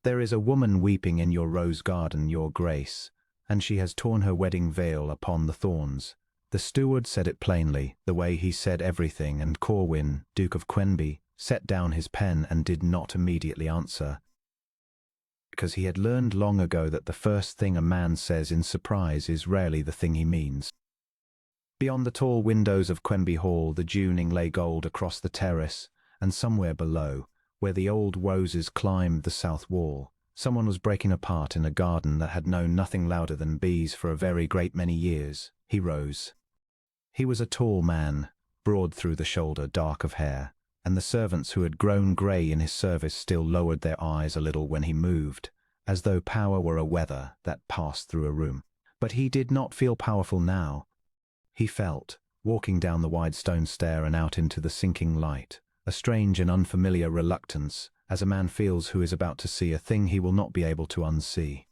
There is a woman weeping in your rose garden, your grace, and she has torn her wedding veil upon the thorns. The steward said it plainly, the way he said everything, and Corwin, Duke of Quenby, set down his pen and did not immediately answer, because he had learned long ago that the first thing a man says in surprise is rarely the thing he means. Beyond the tall windows of Quenby Hall, the duning lay gold across the terrace, and somewhere below, where the old roses climbed the south wall, someone was breaking apart in a garden that had known nothing louder than bees for a very great many years. He rose. He was a tall man, broad through the shoulder, dark of hair, and the servants who had grown grey in his service still lowered their eyes a little when he moved, as though power were a weather that passed through a room. But he did not feel powerful now. He felt, walking down the wide stone stair and out into the sinking light, a strange and unfamiliar reluctance, as a man feels who is about to see a thing he will not be able to unsee.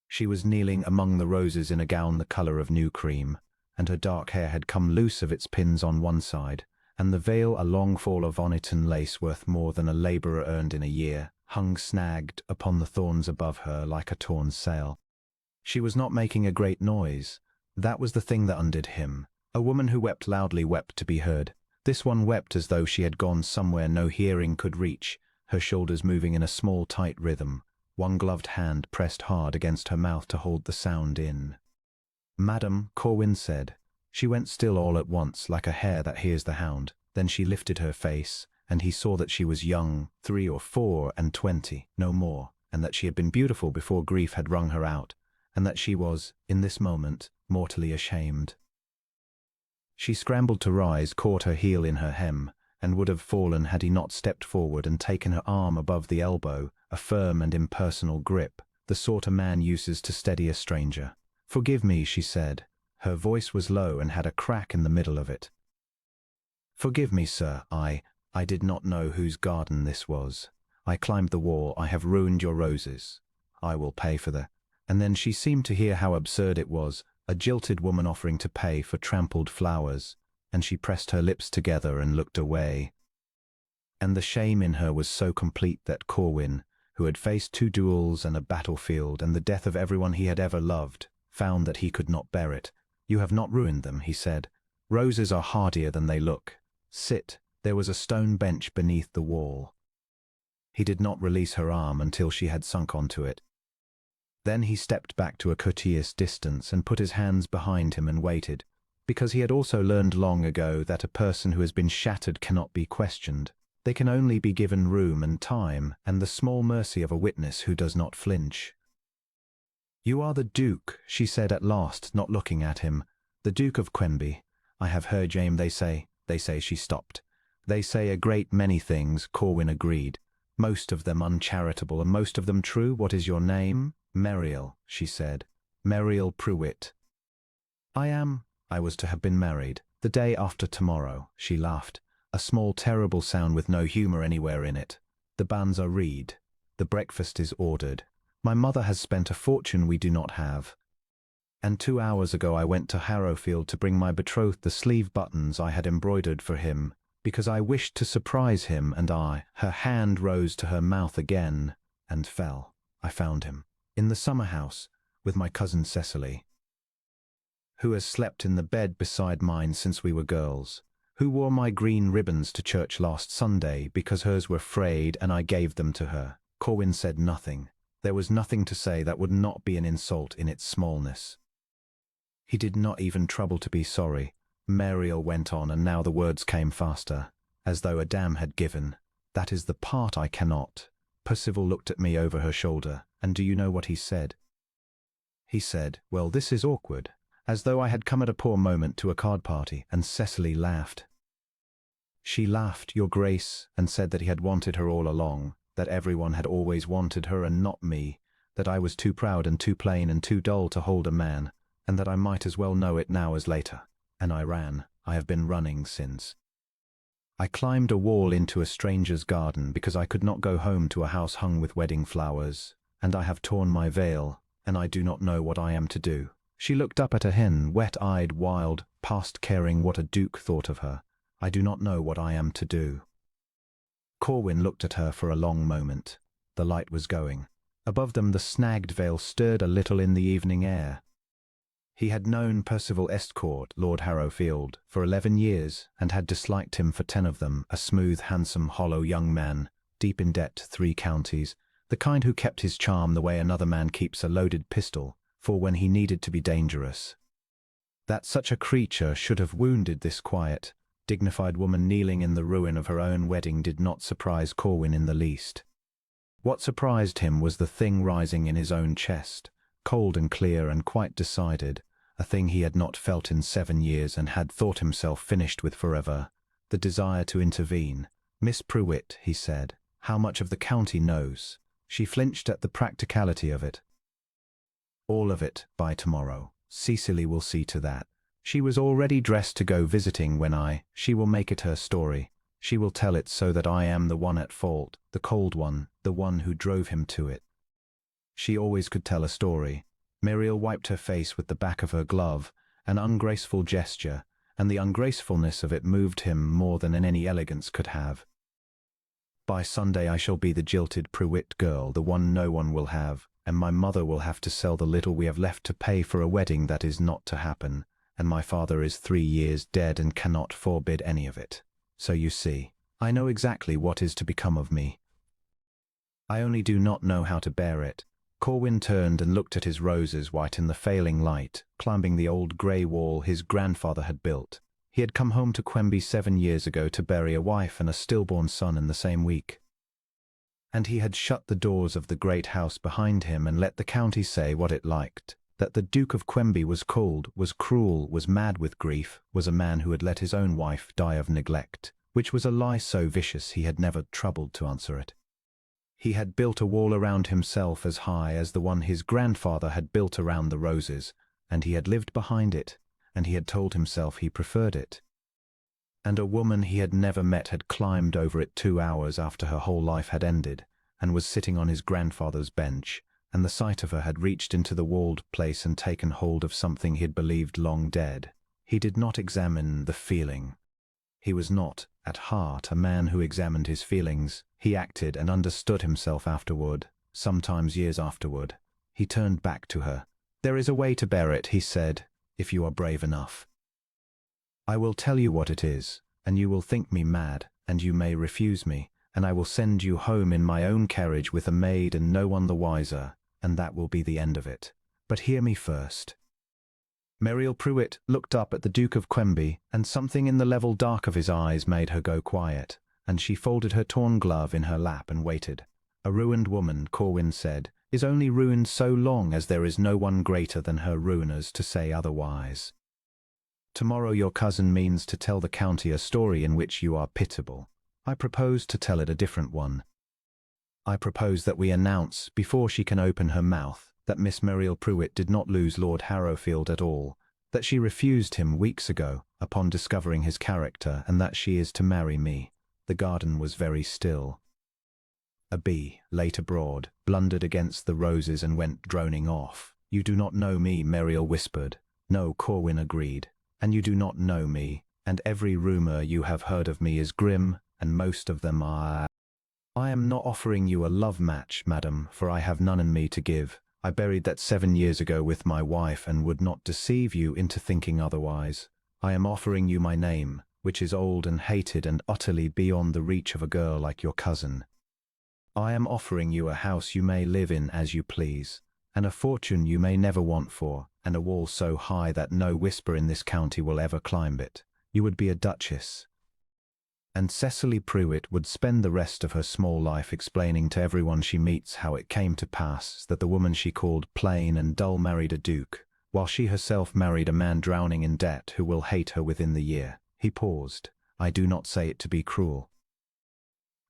She was kneeling among the roses in a gown the colour of new cream, and her dark hair had come loose of its pins on one side, and the veil, a long fall of oniton lace worth more than a labourer earned in a year, hung snagged upon the thorns above her like a torn sail. She was not making a great noise. That was the thing that undid him. A woman who wept loudly wept to be heard. This one wept as though she had gone somewhere no hearing could reach, her shoulders moving in a small tight rhythm, one gloved hand pressed hard against her mouth to hold the sound in. "Madam," Corwin said. She went still all at once, like a hare that hears the hound. Then she lifted her face, and he saw that she was young, 3 or 4 and 20, no more, and that she had been beautiful before grief had wrung her out, and that she was, in this moment, mortally ashamed. She scrambled to rise, caught her heel in her hem, and would have fallen had he not stepped forward and taken her arm above the elbow, a firm and impersonal grip, the sort a man uses to steady a stranger. "Forgive me," she said. Her voice was low and had a crack in the middle of it. "Forgive me, sir. I did not know whose garden this was. I climbed the wall. I have ruined your roses. I will pay for the—" And then she seemed to hear how absurd it was, a jilted woman offering to pay for trampled flowers, and she pressed her lips together and looked away. And the shame in her was so complete that Corwin, who had faced 2 duels and a battlefield and the death of everyone he had ever loved, found that he could not bear it. "You have not ruined them," he said. "Roses are hardier than they look. Sit." There was a stone bench beneath the wall. He did not release her arm until she had sunk onto it. Then he stepped back to a courteous distance and put his hands behind him and waited, because he had also learned long ago that a person who has been shattered cannot be questioned. They can only be given room and time and the small mercy of a witness who does not flinch. "You are the Duke," she said at last, not looking at him. "The Duke of Quenby. I have heard, James, they say," she stopped. "They say a great many things," Corwin agreed. "Most of them uncharitable and most of them true. What is your name?" "Meriel," she said. "Meriel Pruitt." I was to have been married the day after tomorrow," she laughed, a small terrible sound with no humour anywhere in it. "The banns are reed. The breakfast is ordered. My mother has spent a fortune we do not have. And 2 hours ago I went to Harrowfield to bring my betrothed the sleeve buttons I had embroidered for him, because I wished to surprise him, and her hand rose to her mouth again and fell. I found him in the summer house with my cousin Cecily, who has slept in the bed beside mine since we were girls, who wore my green ribbons to church last Sunday because hers were frayed and I gave them to her." Corwin said nothing. There was nothing to say that would not be an insult in its smallness. He did not even trouble to be sorry. Meriel went on, and now the words came faster, as though a dam had given. "That is the part I cannot." Percival looked at me over her shoulder, and do you know what he said? He said, "Well, this is awkward," as though I had come at a poor moment to a card party, and Cecily laughed. She laughed, your grace, and said that he had wanted her all along, that everyone had always wanted her and not me, that I was too proud and too plain and too dull to hold a man, and that I might as well know it now as later. And I ran. I have been running since. I climbed a wall into a stranger's garden because I could not go home to a house hung with wedding flowers, and I have torn my veil, and I do not know what I am to do. She looked up at a hen, wet-eyed, wild, past caring what a duke thought of her. I do not know what I am to do. Corwin looked at her for a long moment. The light was going. Above them the snagged veil stirred a little in the evening air. He had known Percival Estcourt, Lord Harrowfield, for 11 years, and had disliked him for 10 of them, a smooth, handsome, hollow young man, deep in debt to 3 counties, the kind who kept his charm the way another man keeps a loaded pistol, for when he needed to be dangerous. That such a creature should have wounded this quiet, dignified woman kneeling in the ruin of her own wedding did not surprise Corwin in the least. What surprised him was the thing rising in his own chest, cold and clear and quite decided, a thing he had not felt in 7 years and had thought himself finished with forever, the desire to intervene. "Miss Pruitt," he said, "how much of the county knows?" She flinched at the practicality of it. "All of it, by tomorrow. Cecily will see to that. She was already dressed to go visiting when she will make it her story. She will tell it so that I am the one at fault, the cold one, the one who drove him to it." She always could tell a story. Muriel wiped her face with the back of her glove, an ungraceful gesture, and the ungracefulness of it moved him more than any elegance could have. "By Sunday I shall be the jilted Pruitt girl, the one no one will have, and my mother will have to sell the little we have left to pay for a wedding that is not to happen, and my father is 3 years dead and cannot forbid any of it. So you see, I know exactly what is to become of me. I only do not know how to bear it." Corwin turned and looked at his roses white in the failing light, climbing the old grey wall his grandfather had built. He had come home to Quenby 7 years ago to bury a wife and a stillborn son in the same week. And he had shut the doors of the great house behind him and let the county say what it liked. That the Duke of Quenby was cold, was cruel, was mad with grief, was a man who had let his own wife die of neglect, which was a lie so vicious he had never troubled to answer it. He had built a wall around himself as high as the one his grandfather had built around the roses, and he had lived behind it, and he had told himself he preferred it. And a woman he had never met had climbed over it 2 hours after her whole life had ended, and was sitting on his grandfather's bench, and the sight of her had reached into the walled place and taken hold of something he had believed long dead. He did not examine the feeling. He was not, at heart, a man who examined his feelings. He acted and understood himself afterward, sometimes years afterward. He turned back to her. "There is a way to bear it," he said, "if you are brave enough. I will tell you what it is, and you will think me mad, and you may refuse me, and I will send you home in my own carriage with a maid and no one the wiser, and that will be the end of it. But hear me first." Muriel Pruitt looked up at the Duke of Quenby, and something in the level dark of his eyes made her go quiet, and she folded her torn glove in her lap and waited. "A ruined woman," Corwin said, "is only ruined so long as there is no one greater than her ruiners to say otherwise. Tomorrow your cousin means to tell the county a story in which you are pitiable. I propose to tell it a different one. I propose that we announce, before she can open her mouth, that Miss Muriel Pruitt did not lose Lord Harrowfield at all, that she refused him weeks ago upon discovering his character, and that she is to marry me." The garden was very still. A bee, late abroad, blundered against the roses and went droning off. "You do not know me," Muriel whispered. "No," Corwin agreed. "And you do not know me, and every rumour you have heard of me is grim, and most of them are. I am not offering you a love match, madam, for I have none in me to give. I buried that 7 years ago with my wife and would not deceive you into thinking otherwise. I am offering you my name, which is old and hated and utterly beyond the reach of a girl like your cousin. I am offering you a house you may live in as you please, and a fortune you may never want for, and a wall so high that no whisper in this county will ever climb it. You would be a duchess. And Cecily Pruitt would spend the rest of her small life explaining to everyone she meets how it came to pass that the woman she called plain and dull married a duke, while she herself married a man drowning in debt who will hate her within the year." He paused. "I do not say it to be cruel.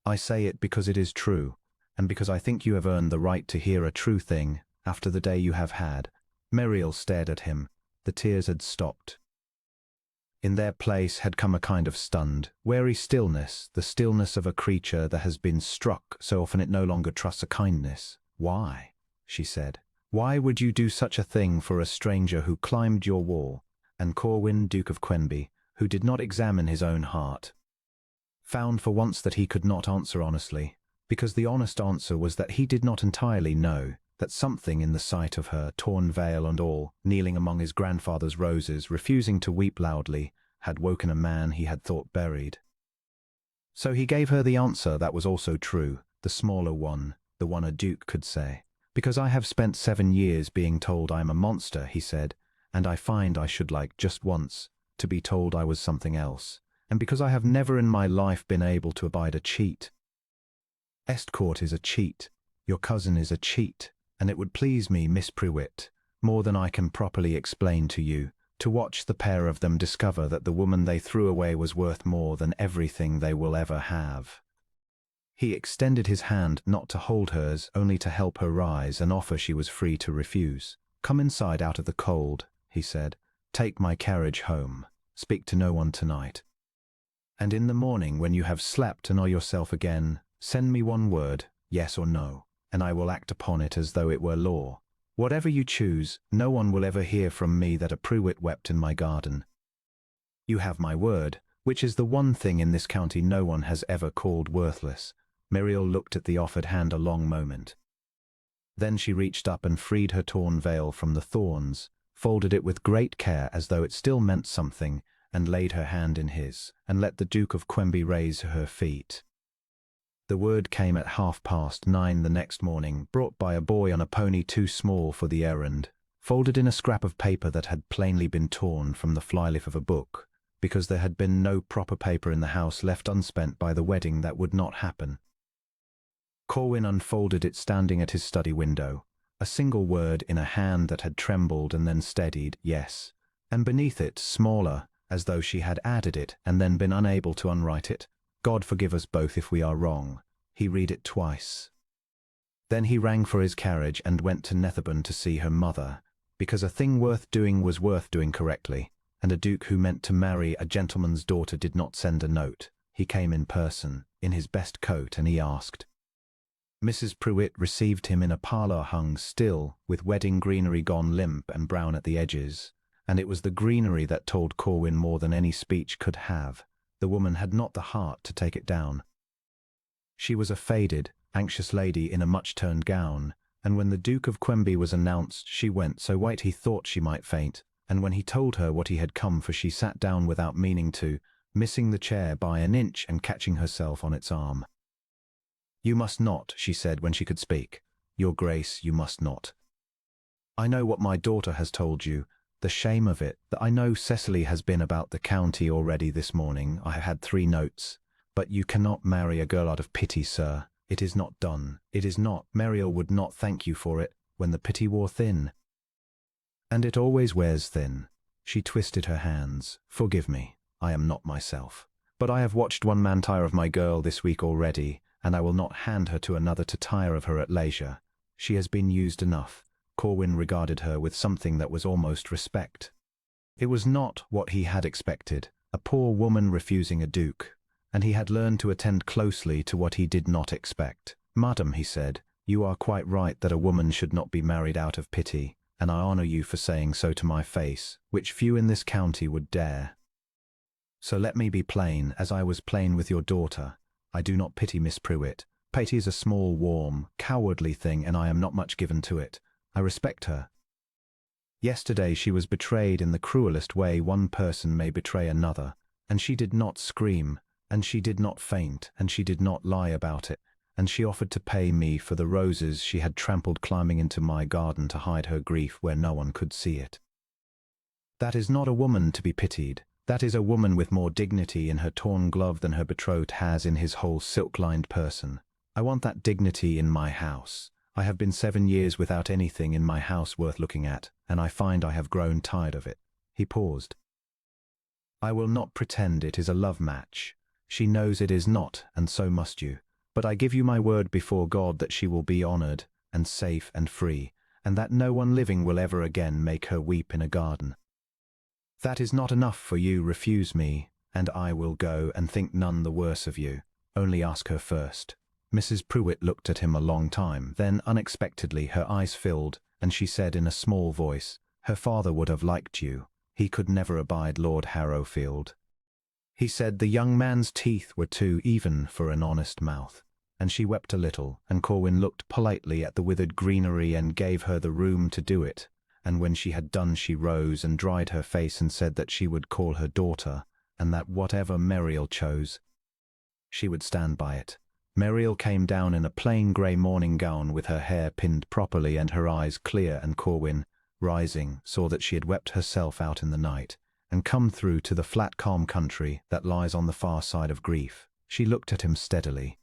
I say it because it is true, and because I think you have earned the right to hear a true thing after the day you have had." Muriel stared at him. The tears had stopped. In their place had come a kind of stunned, wary stillness, the stillness of a creature that has been struck so often it no longer trusts a kindness. "Why?" she said. "Why would you do such a thing for a stranger who climbed your wall?" And Corwin, Duke of Quenby, who did not examine his own heart, found for once that he could not answer honestly. because the honest answer was that he did not entirely know, that something in the sight of her, torn veil and all, kneeling among his grandfather's roses, refusing to weep loudly, had woken a man he had thought buried. So he gave her the answer that was also true, the smaller one, the one a duke could say. Because I have spent 7 years being told I am a monster, he said, and I find I should like just once to be told I was something else, and because I have never in my life been able to abide a cheat. Estcourt is a cheat, your cousin is a cheat, and it would please me, Miss Prewitt, more than I can properly explain to you, to watch the pair of them discover that the woman they threw away was worth more than everything they will ever have. He extended his hand not to hold hers, only to help her rise, an offer she was free to refuse. Come inside out of the cold, he said. Take my carriage home. Speak to no one tonight. And in the morning, when you have slept and are yourself again, send me one word, yes or no, and I will act upon it as though it were law. Whatever you choose, no one will ever hear from me that a Prewitt wept in my garden. You have my word, which is the one thing in this county no one has ever called worthless. Muriel looked at the offered hand a long moment. Then she reached up and freed her torn veil from the thorns, folded it with great care as though it still meant something, and laid her hand in his, and let the Duke of Quenby raise her feet. The word came at 9:30 the next morning, brought by a boy on a pony too small for the errand, folded in a scrap of paper that had plainly been torn from the flyleaf of a book, because there had been no proper paper in the house left unspent by the wedding that would not happen. Corwin unfolded it standing at his study window, a single word in a hand that had trembled and then steadied, yes, and beneath it, smaller, as though she had added it and then been unable to unwrite it, God forgive us both if we are wrong. He read it twice. Then he rang for his carriage and went to Netherbourne to see her mother, because a thing worth doing was worth doing correctly, and a duke who meant to marry a gentleman's daughter did not send a note. He came in person, in his best coat, and he asked. Mrs. Prewitt received him in a parlour hung still, with wedding greenery gone limp and brown at the edges, and it was the greenery that told Corwin more than any speech could have. The woman had not the heart to take it down. She was a faded, anxious lady in a much-turned gown, and when the Duke of Quenby was announced, she went so white he thought she might faint, and when he told her what he had come for, she sat down without meaning to, missing the chair by an inch and catching herself on its arm. You must not, she said when she could speak. Your Grace, you must not. I know what my daughter has told you, the shame of it, that I know Cecily has been about the county already this morning. I have had 3 notes. But you cannot marry a girl out of pity, sir. It is not done. It is not. Muriel would not thank you for it, when the pity wore thin. And it always wears thin. She twisted her hands. Forgive me, I am not myself. But I have watched one man tire of my girl this week already, and I will not hand her to another to tire of her at leisure. She has been used enough. Corwin regarded her with something that was almost respect. It was not what he had expected, a poor woman refusing a duke, and he had learned to attend closely to what he did not expect. Madam, he said, you are quite right that a woman should not be married out of pity, and I honour you for saying so to my face, which few in this county would dare. So let me be plain, as I was plain with your daughter. I do not pity Miss Prewitt. Pity is a small, warm, cowardly thing, and I am not much given to it. I respect her. Yesterday she was betrayed in the cruelest way one person may betray another, and she did not scream, and she did not faint, and she did not lie about it, and she offered to pay me for the roses she had trampled climbing into my garden to hide her grief where no one could see it. That is not a woman to be pitied. That is a woman with more dignity in her torn glove than her betrothed has in his whole silk-lined person. I want that dignity in my house. I have been 7 years without anything in my house worth looking at, and I find I have grown tired of it. He paused. I will not pretend it is a love match. She knows it is not, and so must you. But I give you my word before God that she will be honoured, and safe and free, and that no one living will ever again make her weep in a garden. That is not enough for you. Refuse me, and I will go and think none the worse of you. Only ask her first. Mrs. Prewitt looked at him a long time, then unexpectedly her eyes filled, and she said in a small voice, her father would have liked you. He could never abide Lord Harrowfield. He said the young man's teeth were too even for an honest mouth. and she wept a little, and Corwin looked politely at the withered greenery and gave her the room to do it. And when she had done, she rose and dried her face and said that she would call her daughter, and that whatever Muriel chose, she would stand by it. Muriel came down in a plain grey morning gown with her hair pinned properly and her eyes clear, and Corwin, rising, saw that she had wept herself out in the night, and come through to the flat calm country that lies on the far side of grief. She looked at him steadily.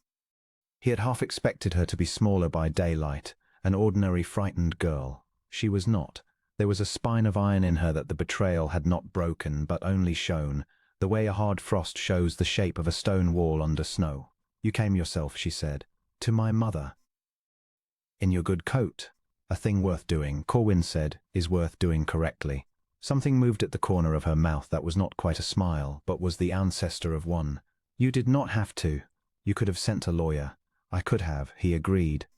He had half expected her to be smaller by daylight, an ordinary frightened girl. She was not. There was a spine of iron in her that the betrayal had not broken but only shown, the way a hard frost shows the shape of a stone wall under snow. "You came yourself," she said, "to my mother. In your good coat. A thing worth doing," Corwin said, "is worth doing correctly." Something moved at the corner of her mouth that was not quite a smile, but was the ancestor of one. "You did not have to. You could have sent a lawyer." "I could have," he agreed.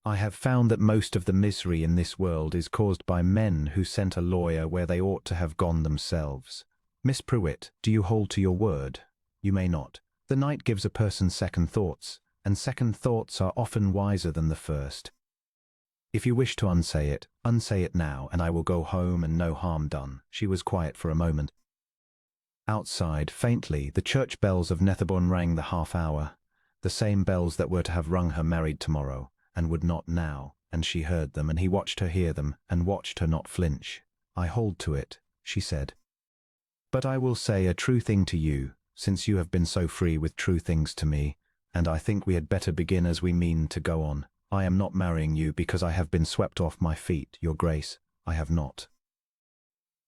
"I have found that most of the misery in this world is caused by men who sent a lawyer where they ought to have gone themselves. Miss Pruitt, do you hold to your word?" "You may not. The night gives a person second thoughts, and second thoughts are often wiser than the first. If you wish to unsay it now, and I will go home and no harm done." She was quiet for a moment. Outside, faintly, the church bells of Netherbourne rang the half-hour, the same bells that were to have rung her married tomorrow, and would not now, and she heard them, and he watched her hear them, and watched her not flinch. "I hold to it," she said. "But I will say a true thing to you, since you have been so free with true things to me, and I think we had better begin as we mean to go on. I am not marrying you because I have been swept off my feet, your grace. I have not.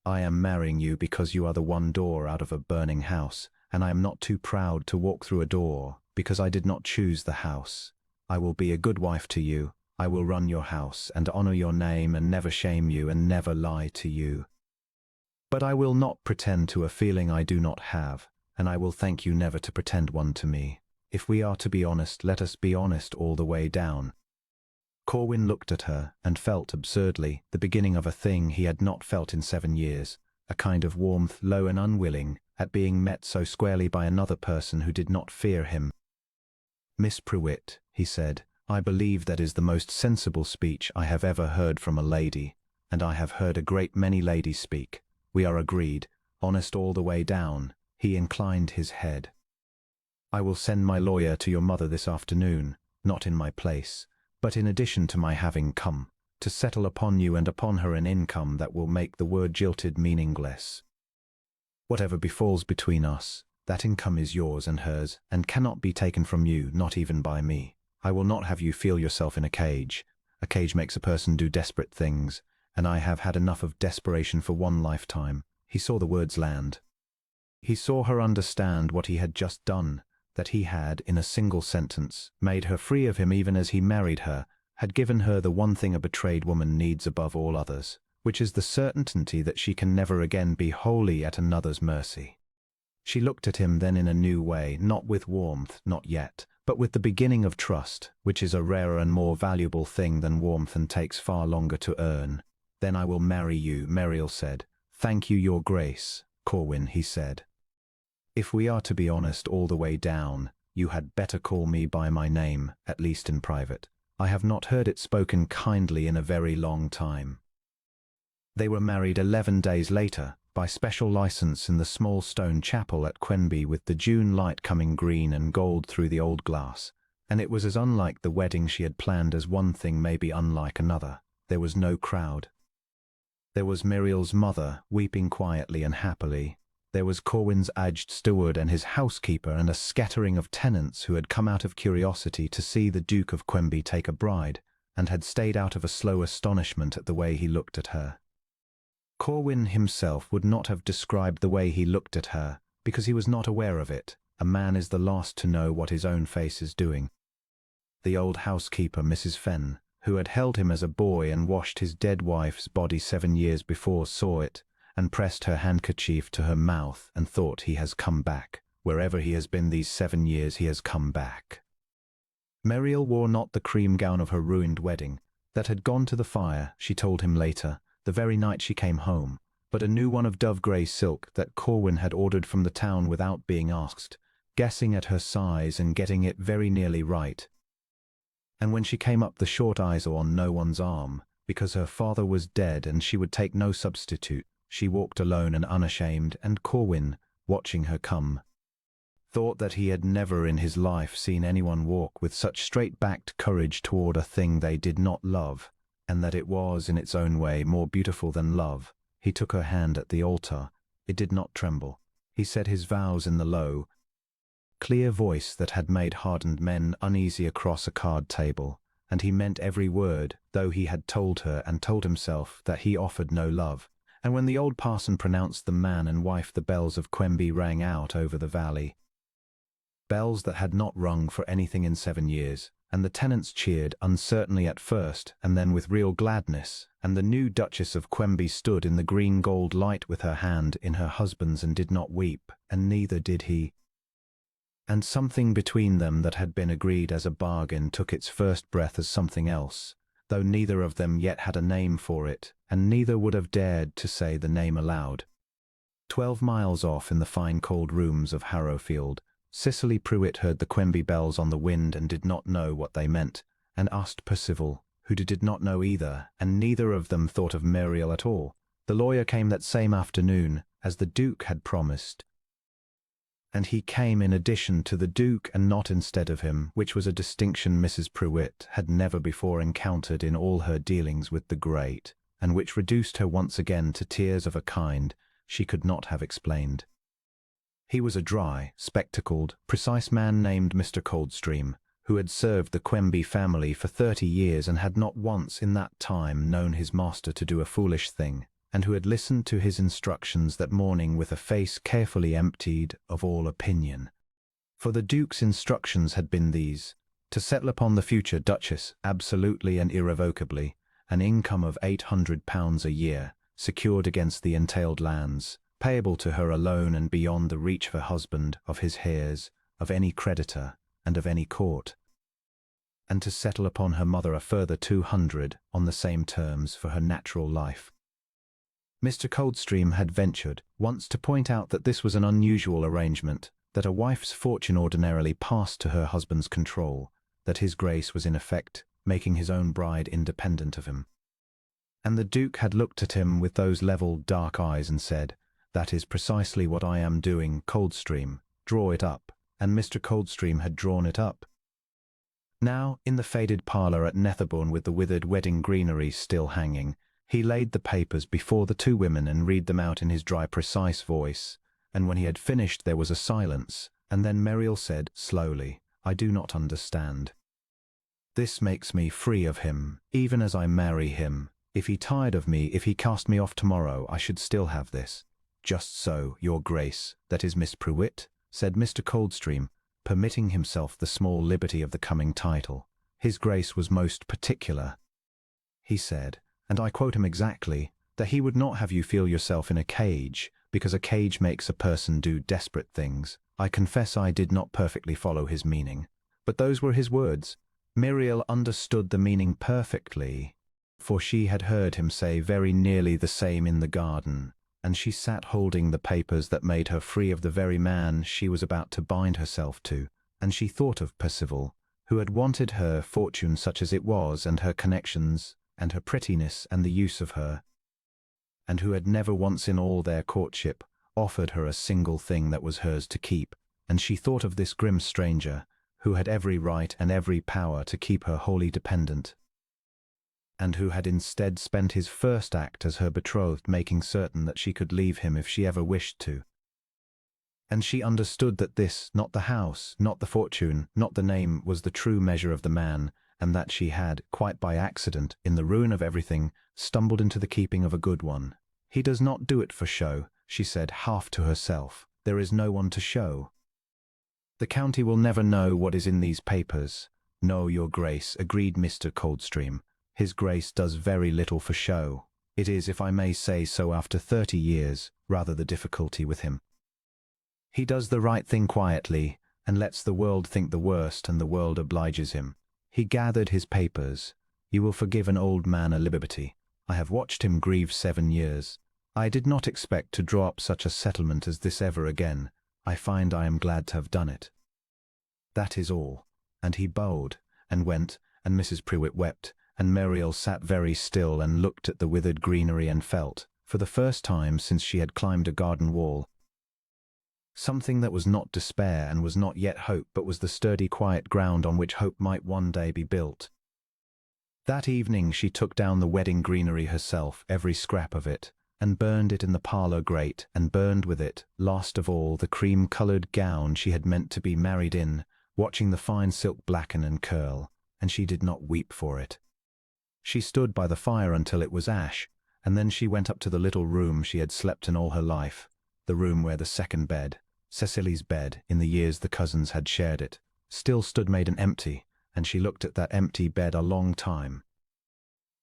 I am marrying you because you are the one door out of a burning house, and I am not too proud to walk through a door, because I did not choose the house. I will be a good wife to you. I will run your house, and honor your name, and never shame you, and never lie to you. But I will not pretend to a feeling I do not have, and I will thank you never to pretend one to me. If we are to be honest, let us be honest all the way down." Corwin looked at her, and felt absurdly the beginning of a thing he had not felt in 7 years, a kind of warmth, low and unwilling, at being met so squarely by another person who did not fear him. "Miss Pruitt," he said, "I believe that is the most sensible speech I have ever heard from a lady, and I have heard a great many ladies speak. We are agreed, honest all the way down." He inclined his head. "I will send my lawyer to your mother this afternoon, not in my place, but in addition to my having come, to settle upon you and upon her an income that will make the word jilted meaningless. Whatever befalls between us, that income is yours and hers, and cannot be taken from you, not even by me. I will not have you feel yourself in a cage. A cage makes a person do desperate things, and I have had enough of desperation for one lifetime." He saw the words land. He saw her understand what he had just done, that he had, in a single sentence, made her free of him even as he married her, had given her the one thing a betrayed woman needs above all others, which is the certainty that she can never again be wholly at another's mercy. She looked at him then in a new way, not with warmth, not yet, but with the beginning of trust, which is a rarer and more valuable thing than warmth and takes far longer to earn. "Then I will marry you," Muriel said. "Thank you, your grace." "Corwin," he said, "if we are to be honest all the way down, you had better call me by my name, at least in private. I have not heard it spoken kindly in a very long time." They were married 11 days later, by special license in the small stone chapel at Quenby, with the June light coming green and gold through the old glass, and it was as unlike the wedding she had planned as one thing may be unlike another. There was no crowd. There was Muriel's mother, weeping quietly and happily. There was Corwin's aged steward and his housekeeper, and a scattering of tenants who had come out of curiosity to see the Duke of Quenby take a bride, and had stayed out of a slow astonishment at the way he looked at her. Corwin himself would not have described the way he looked at her, because he was not aware of it. A man is the last to know what his own face is doing. The old housekeeper, Mrs. Fenn, who had held him as a boy and washed his dead wife's body 7 years before, saw it, and pressed her handkerchief to her mouth, and thought, he has come back. Wherever he has been these 7 years, he has come back. Muriel wore not the cream gown of her ruined wedding, that had gone to the fire, she told him later, the very night she came home, but a new one of dove-grey silk that Corwin had ordered from the town without being asked, guessing at her size and getting it very nearly right. And when she came up the short aisle on no one's arm, because her father was dead and she would take no substitute, she walked alone and unashamed, and Corwin, watching her come, thought that he had never in his life seen anyone walk with such straight-backed courage toward a thing they did not love, and that it was, in its own way, more beautiful than love. He took her hand at the altar. It did not tremble. He said his vows in the low, clear voice that had made hardened men uneasy across a card table, and he meant every word, though he had told her and told himself that he offered no love. And when the old parson pronounced them man and wife, the bells of Quenby rang out over the valley, bells that had not rung for anything in 7 years, and the tenants cheered, uncertainly at first, and then with real gladness, and the new Duchess of Quenby stood in the green gold light with her hand in her husband's and did not weep, and neither did he. And something between them that had been agreed as a bargain took its first breath as something else, though neither of them yet had a name for it, and neither would have dared to say the name aloud. 12 miles off in the fine cold rooms of Harrowfield, Cicely Pruitt heard the Quenby bells on the wind and did not know what they meant, and asked Percival, who did not know either, and neither of them thought of Muriel at all. The lawyer came that same afternoon, as the Duke had promised, and he came in addition to the Duke and not instead of him, which was a distinction Mrs. Pruitt had never before encountered in all her dealings with the great, and which reduced her once again to tears of a kind she could not have explained. He was a dry, spectacled, precise man named Mr. Coldstream, who had served the Quenby family for 30 years and had not once in that time known his master to do a foolish thing, and who had listened to his instructions that morning with a face carefully emptied of all opinion. For the Duke's instructions had been these: to settle upon the future Duchess, absolutely and irrevocably, an income of £800 a year, secured against the entailed lands, payable to her alone and beyond the reach of her husband, of his heirs, of any creditor, and of any court, and to settle upon her mother a further 200 on the same terms for her natural life. Mr. Coldstream had ventured once to point out that this was an unusual arrangement, that a wife's fortune ordinarily passed to her husband's control, that his Grace was in effect making his own bride independent of him. And the Duke had looked at him with those level, dark eyes and said, "That is precisely what I am doing, Coldstream. Draw it up." And Mr. Coldstream had drawn it up. Now, in the faded parlour at Netherbourne with the withered wedding greenery still hanging, he laid the papers before the two women and read them out in his dry, precise voice, and when he had finished there was a silence, and then Muriel said, slowly, "I do not understand. This makes me free of him, even as I marry him. If he tired of me, if he cast me off tomorrow, I should still have this." "Just so, Your Grace, that is Miss Pruitt," said Mr. Coldstream, permitting himself the small liberty of the coming title. His Grace was most particular. He said, and I quote him exactly, that he would not have you feel yourself in a cage, because a cage makes a person do desperate things. I confess I did not perfectly follow his meaning, but those were his words. Muriel understood the meaning perfectly, for she had heard him say very nearly the same in the garden, and she sat holding the papers that made her free of the very man she was about to bind herself to, and she thought of Percival, who had wanted her fortune such as it was, and her connections, and her prettiness, and the use of her, and who had never once in all their courtship offered her a single thing that was hers to keep, and she thought of this grim stranger, who had every right and every power to keep her wholly dependent, and who had instead spent his first act as her betrothed making certain that she could leave him if she ever wished to. And she understood that this, not the house, not the fortune, not the name, was the true measure of the man, and that she had, quite by accident, in the ruin of everything, stumbled into the keeping of a good one. "He does not do it for show," she said, half to herself. "There is no one to show. The county will never know what is in these papers." "No, Your Grace," agreed Mr. Coldstream. "His Grace does very little for show. It is, if I may say so after 30 years, rather the difficulty with him. He does the right thing quietly, and lets the world think the worst, and the world obliges him. He gathered his papers. You will forgive an old man a liberty. I have watched him grieve 7 years. I did not expect to draw up such a settlement as this ever again. I find I am glad to have done it. That is all. And he bowed, and went, and Mrs. Prewitt wept, and Muriel sat very still and looked at the withered greenery and felt, for the first time since she had climbed a garden wall, something that was not despair and was not yet hope, but was the sturdy quiet ground on which hope might one day be built. That evening she took down the wedding greenery herself, every scrap of it, and burned it in the parlour grate, and burned with it, last of all, the cream-coloured gown she had meant to be married in, watching the fine silk blacken and curl, and she did not weep for it. She stood by the fire until it was ash, and then she went up to the little room she had slept in all her life, the room where the second bed, Cecily's bed, in the years the cousins had shared it, still stood made and empty, and she looked at that empty bed a long time.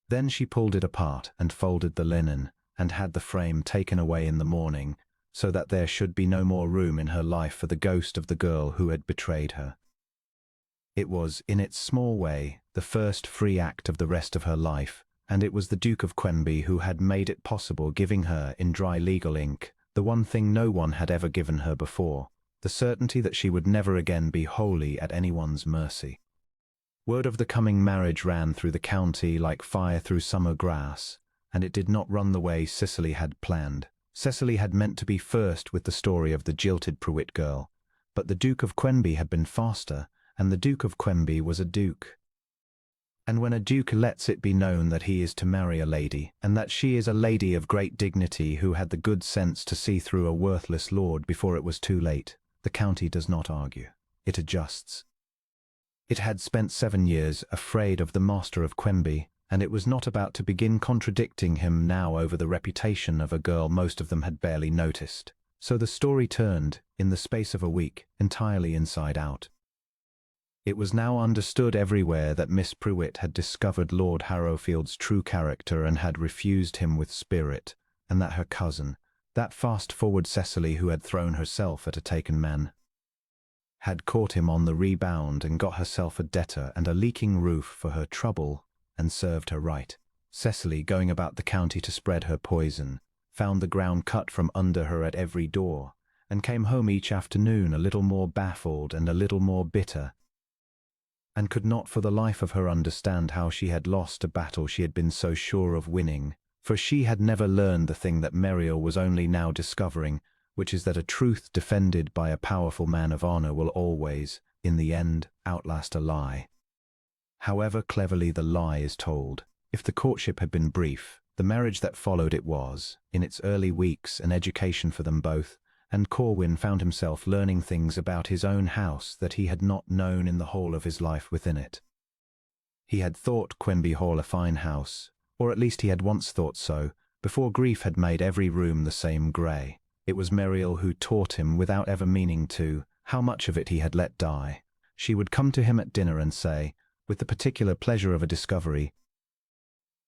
Then she pulled it apart and folded the linen, and had the frame taken away in the morning, so that there should be no more room in her life for the ghost of the girl who had betrayed her. It was, in its small way, the first free act of the rest of her life, and it was the Duke of Quenby who had made it possible, giving her, in dry legal ink, the one thing no one had ever given her before, the certainty that she would never again be wholly at anyone's mercy. Word of the coming marriage ran through the county like fire through summer grass, and it did not run the way Cicely had planned. Cecily had meant to be first with the story of the jilted Prewitt girl, but the Duke of Quenby had been faster, and the Duke of Quenby was a duke. And when a duke lets it be known that he is to marry a lady, and that she is a lady of great dignity who had the good sense to see through a worthless lord before it was too late, the county does not argue. It adjusts. It had spent 7 years afraid of the master of Quenby, and it was not about to begin contradicting him now over the reputation of a girl most of them had barely noticed. So the story turned, in the space of a week, entirely inside out. It was now understood everywhere that Miss Prewitt had discovered Lord Harrowfield's true character and had refused him with spirit, and that her cousin, that fast-forward Cecily who had thrown herself at a taken man, had caught him on the rebound and got herself a debtor and a leaking roof for her trouble, and served her right. Cecily, going about the county to spread her poison, found the ground cut from under her at every door, and came home each afternoon a little more baffled and a little more bitter, and could not for the life of her understand how she had lost a battle she had been so sure of winning, for she had never learned the thing that Muriel was only now discovering, which is that a truth defended by a powerful man of honor will always, in the end, outlast a lie. However cleverly the lie is told, if the courtship had been brief, the marriage that followed it was, in its early weeks, an education for them both, and Corwin found himself learning things about his own house that he had not known in the whole of his life within it. He had thought Quenby Hall a fine house, or at least he had once thought so, before grief had made every room the same grey. It was Muriel who taught him, without ever meaning to, how much of it he had let die. She would come to him at dinner and say, with the particular pleasure of a discovery,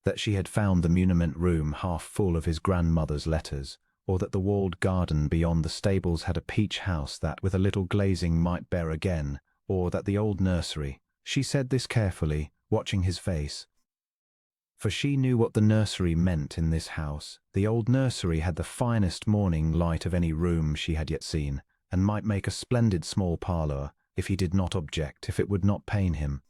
that she had found the muniment room half full of his grandmother's letters, or that the walled garden beyond the stables had a peach house that with a little glazing might bear again, or that the old nursery. She said this carefully, watching his face, for she knew what the nursery meant in this house. The old nursery had the finest morning light of any room she had yet seen, and might make a splendid small parlour, if he did not object, if it would not pain him.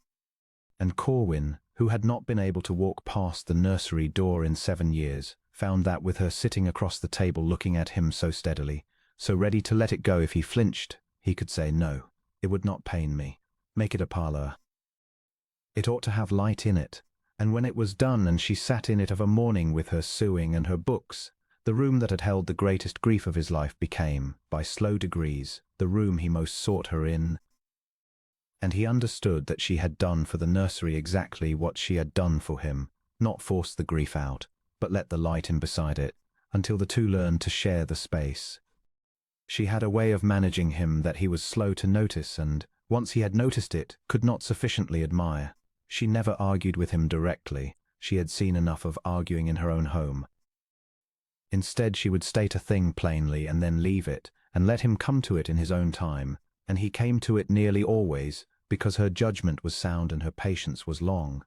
And Corwin, who had not been able to walk past the nursery door in 7 years, found that with her sitting across the table looking at him so steadily, so ready to let it go if he flinched, he could say, "No, it would not pain me. Make it a parlour. It ought to have light in it." And when it was done and she sat in it of a morning with her sewing and her books, the room that had held the greatest grief of his life became, by slow degrees, the room he most sought her in. And he understood that she had done for the nursery exactly what she had done for him, not forced the grief out, but let the light in beside it, until the two learned to share the space. She had a way of managing him that he was slow to notice and, once he had noticed it, could not sufficiently admire. She never argued with him directly. She had seen enough of arguing in her own home. Instead, she would state a thing plainly and then leave it, and let him come to it in his own time, and he came to it nearly always, because her judgment was sound and her patience was long.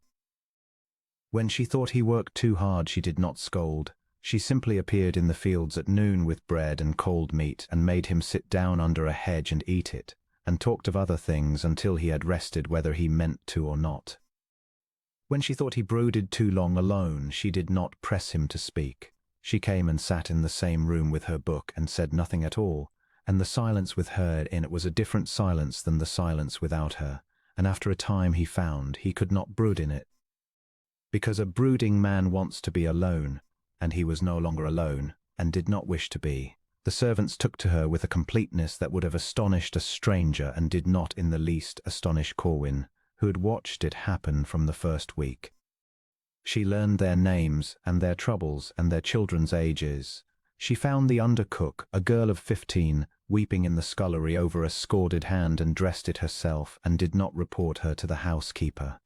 When she thought he worked too hard, she did not scold, She simply appeared in the fields at noon with bread and cold meat and made him sit down under a hedge and eat it, and talked of other things until he had rested whether he meant to or not. When she thought he brooded too long alone, she did not press him to speak. She came and sat in the same room with her book and said nothing at all, and the silence with her in it was a different silence than the silence without her, and after a time he found he could not brood in it. Because a brooding man wants to be alone, and he was no longer alone, and did not wish to be. The servants took to her with a completeness that would have astonished a stranger and did not in the least astonish Corwin, who had watched it happen from the first week. She learned their names and their troubles and their children's ages. She found the undercook, a girl of 15, weeping in the scullery over a scalded hand and dressed it herself and did not report her to the housekeeper.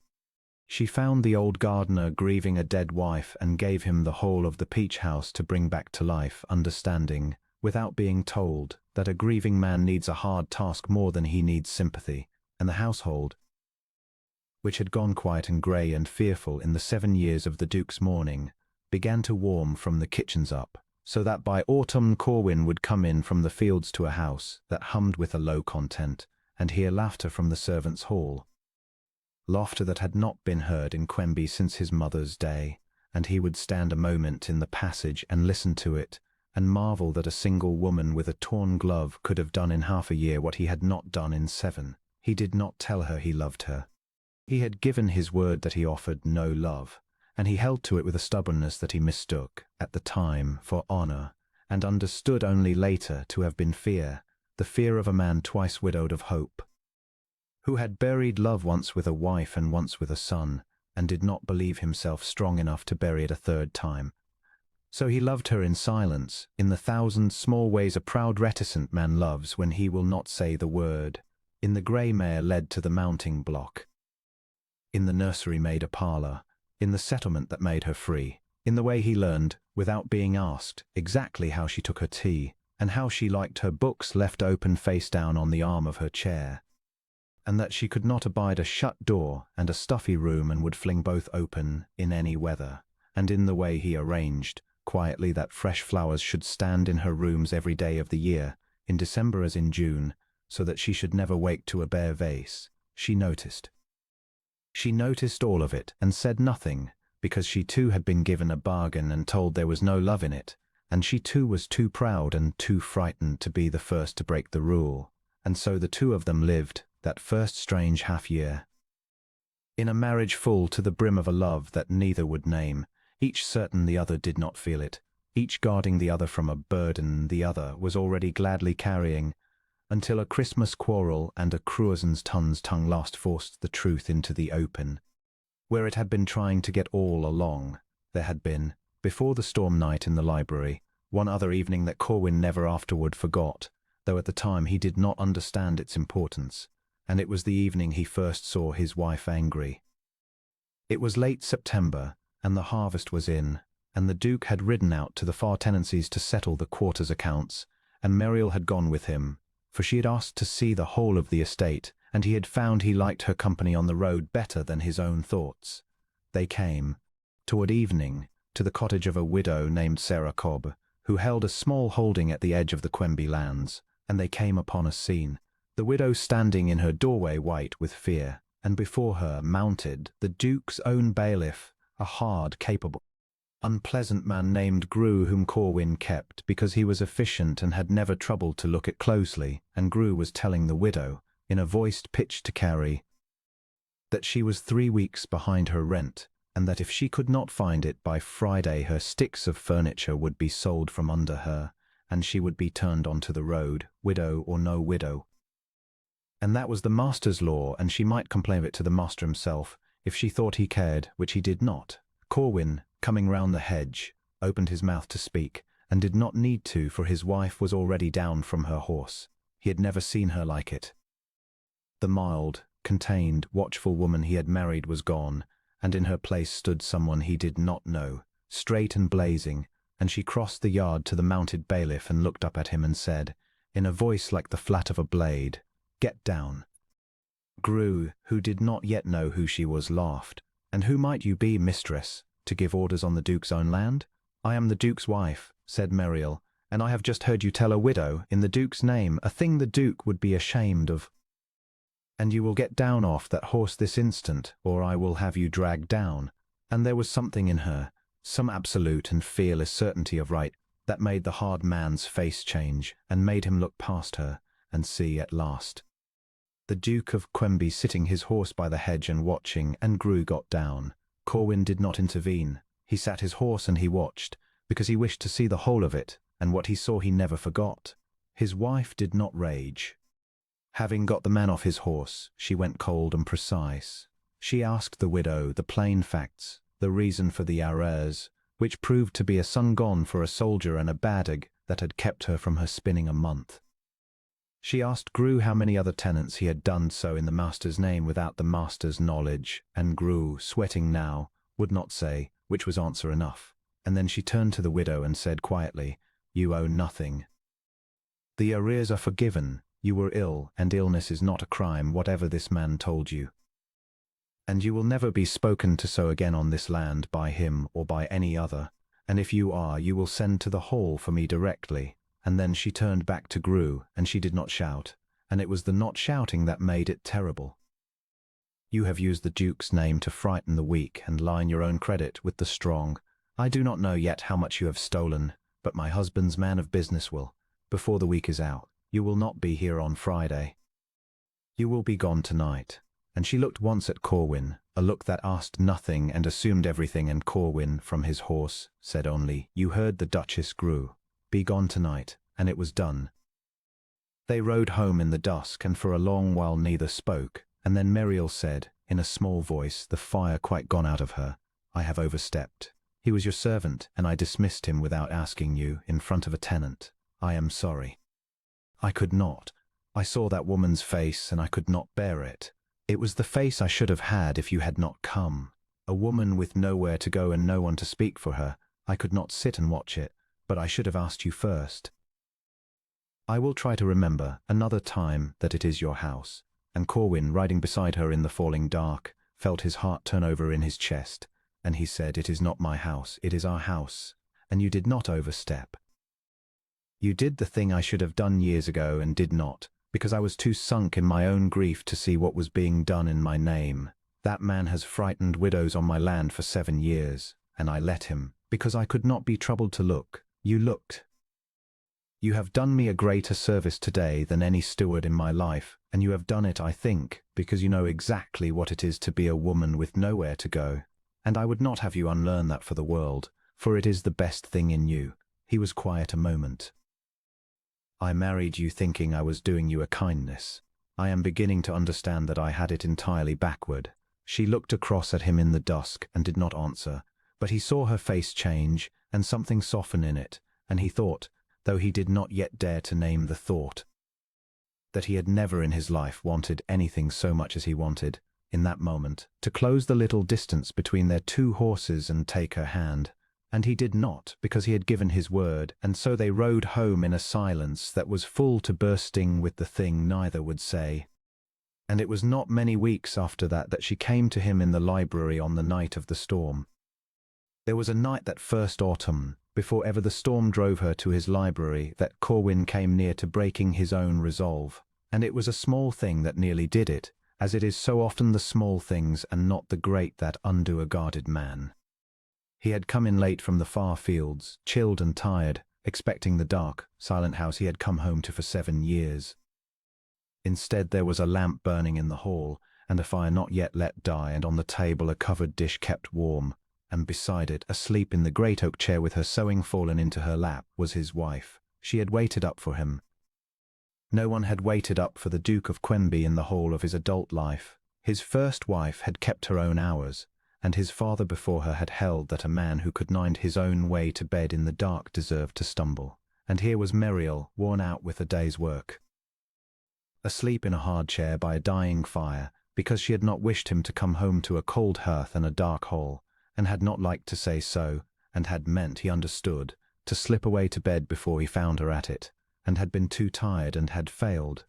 She found the old gardener grieving a dead wife and gave him the whole of the peach house to bring back to life, understanding, without being told, that a grieving man needs a hard task more than he needs sympathy, and the household, which had gone quiet and grey and fearful in the 7 years of the Duke's mourning, began to warm from the kitchens up, so that by autumn Corwin would come in from the fields to a house that hummed with a low content, and hear laughter from the servants' hall. Laughter that had not been heard in Quenby since his mother's day, and he would stand a moment in the passage and listen to it, and marvel that a single woman with a torn glove could have done in half a year what he had not done in 7. He did not tell her he loved her. He had given his word that he offered no love, and he held to it with a stubbornness that he mistook, at the time, for honor, and understood only later to have been fear, the fear of a man twice widowed of hope, who had buried love once with a wife and once with a son, and did not believe himself strong enough to bury it a third time. So he loved her in silence, in the thousand small ways a proud reticent man loves when he will not say the word, in the grey mare led to the mounting block, in the nursery made a parlour, in the settlement that made her free, in the way he learned, without being asked, exactly how she took her tea, and how she liked her books left open face down on the arm of her chair, and that she could not abide a shut door and a stuffy room and would fling both open in any weather, and in the way he arranged, quietly, that fresh flowers should stand in her rooms every day of the year, in December as in June, so that she should never wake to a bare vase. She noticed. She noticed all of it and said nothing, because she too had been given a bargain and told there was no love in it, and she too was too proud and too frightened to be the first to break the rule, and so the two of them lived, that first strange half-year, in a marriage full to the brim of a love that neither would name, each certain the other did not feel it, each guarding the other from a burden the other was already gladly carrying, until a Christmas quarrel and a Cruazen's tongue last forced the truth into the open, where it had been trying to get all along. There had been, before the storm night in the library, one other evening that Corwin never afterward forgot, though at the time he did not understand its importance, and it was the evening he first saw his wife angry. It was late September, and the harvest was in, and the Duke had ridden out to the far tenancies to settle the quarter's accounts, and Muriel had gone with him, for she had asked to see the whole of the estate, and he had found he liked her company on the road better than his own thoughts. They came, toward evening, to the cottage of a widow named Sarah Cobb, who held a small holding at the edge of the Quenby lands, and they came upon a scene, the widow standing in her doorway white with fear, and before her, mounted, the Duke's own bailiff, a hard, capable, unpleasant man named Grew, whom Corwin kept because he was efficient and had never troubled to look it closely, and Grew was telling the widow, in a voice pitched to carry, that she was 3 weeks behind her rent, and that if she could not find it by Friday her sticks of furniture would be sold from under her, and she would be turned onto the road, widow or no widow. And that was the master's law, and she might complain of it to the master himself, if she thought he cared, which he did not. Corwin, coming round the hedge, opened his mouth to speak, and did not need to, for his wife was already down from her horse. He had never seen her like it. The mild, contained, watchful woman he had married was gone, and in her place stood someone he did not know, straight and blazing, and she crossed the yard to the mounted bailiff and looked up at him and said, in a voice like the flat of a blade, "Get down." Grew, who did not yet know who she was, laughed. "And who might you be, mistress, to give orders on the Duke's own land? I am the Duke's wife, said Meriel, and I have just heard you tell a widow, in the Duke's name, a thing the Duke would be ashamed of. And you will get down off that horse this instant, or I will have you dragged down. And there was something in her, some absolute and fearless certainty of right, that made the hard man's face change, and made him look past her, and see at last. The Duke of Quenby sitting his horse by the hedge and watching, and Gru got down. Corwin did not intervene. He sat his horse and he watched, because he wished to see the whole of it, and what he saw he never forgot. His wife did not rage. Having got the man off his horse, she went cold and precise. She asked the widow the plain facts, the reason for the arrears, which proved to be a son gone for a soldier and a badag that had kept her from her spinning a month. She asked Gru how many other tenants he had done so in the master's name without the master's knowledge, and Gru, sweating now, would not say, which was answer enough. And then she turned to the widow and said quietly, "You owe nothing. The arrears are forgiven. You were ill, and illness is not a crime, whatever this man told you. And you will never be spoken to so again on this land by him or by any other, and if you are, you will send to the hall for me directly." And then she turned back to Gru, and she did not shout, and it was the not shouting that made it terrible. "You have used the Duke's name to frighten the weak and line your own credit with the strong. I do not know yet how much you have stolen, but my husband's man of business will, before the week is out. You will not be here on Friday. You will be gone tonight." And she looked once at Corwin, a look that asked nothing and assumed everything, and Corwin, from his horse, said only, "You heard the Duchess, Gru. Be gone tonight," and it was done. They rode home in the dusk, and for a long while neither spoke, and then Meriel said, in a small voice, the fire quite gone out of her, "I have overstepped. He was your servant, and I dismissed him without asking you, in front of a tenant. I am sorry. I could not. I saw that woman's face, and I could not bear it. It was the face I should have had if you had not come. A woman with nowhere to go and no one to speak for her. I could not sit and watch it, but I should have asked you first. I will try to remember, another time, that it is your house." And Corwin, riding beside her in the falling dark, felt his heart turn over in his chest, and he said, "It is not my house, it is our house, and you did not overstep. You did the thing I should have done years ago and did not, because I was too sunk in my own grief to see what was being done in my name. That man has frightened widows on my land for 7 years, and I let him, because I could not be troubled to look. You looked. You have done me a greater service today than any steward in my life, and you have done it, I think, because you know exactly what it is to be a woman with nowhere to go. And I would not have you unlearn that for the world, for it is the best thing in you." He was quiet a moment. "I married you thinking I was doing you a kindness. I am beginning to understand that I had it entirely backward." She looked across at him in the dusk and did not answer, but he saw her face change and something soften in it, and he thought, though he did not yet dare to name the thought, that he had never in his life wanted anything so much as he wanted, in that moment, to close the little distance between their 2 horses and take her hand. And he did not, because he had given his word, and so they rode home in a silence that was full to bursting with the thing neither would say. And it was not many weeks after that that she came to him in the library on the night of the storm. There was a night that first autumn, before ever the storm drove her to his library, that Corwin came near to breaking his own resolve, and it was a small thing that nearly did it, as it is so often the small things and not the great that undo a guarded man. He had come in late from the far fields, chilled and tired, expecting the dark, silent house he had come home to for 7 years. Instead there was a lamp burning in the hall, and a fire not yet let die, and on the table a covered dish kept warm, and beside it, asleep in the great oak chair with her sewing fallen into her lap, was his wife. She had waited up for him. No one had waited up for the Duke of Quenby in the whole of his adult life. His first wife had kept her own hours, and his father before her had held that a man who could find his own way to bed in the dark deserved to stumble. And here was Meriel, worn out with a day's work, asleep in a hard chair by a dying fire, because she had not wished him to come home to a cold hearth and a dark hole, and had not liked to say so, and had meant, he understood, to slip away to bed before he found her at it, and had been too tired and had failed.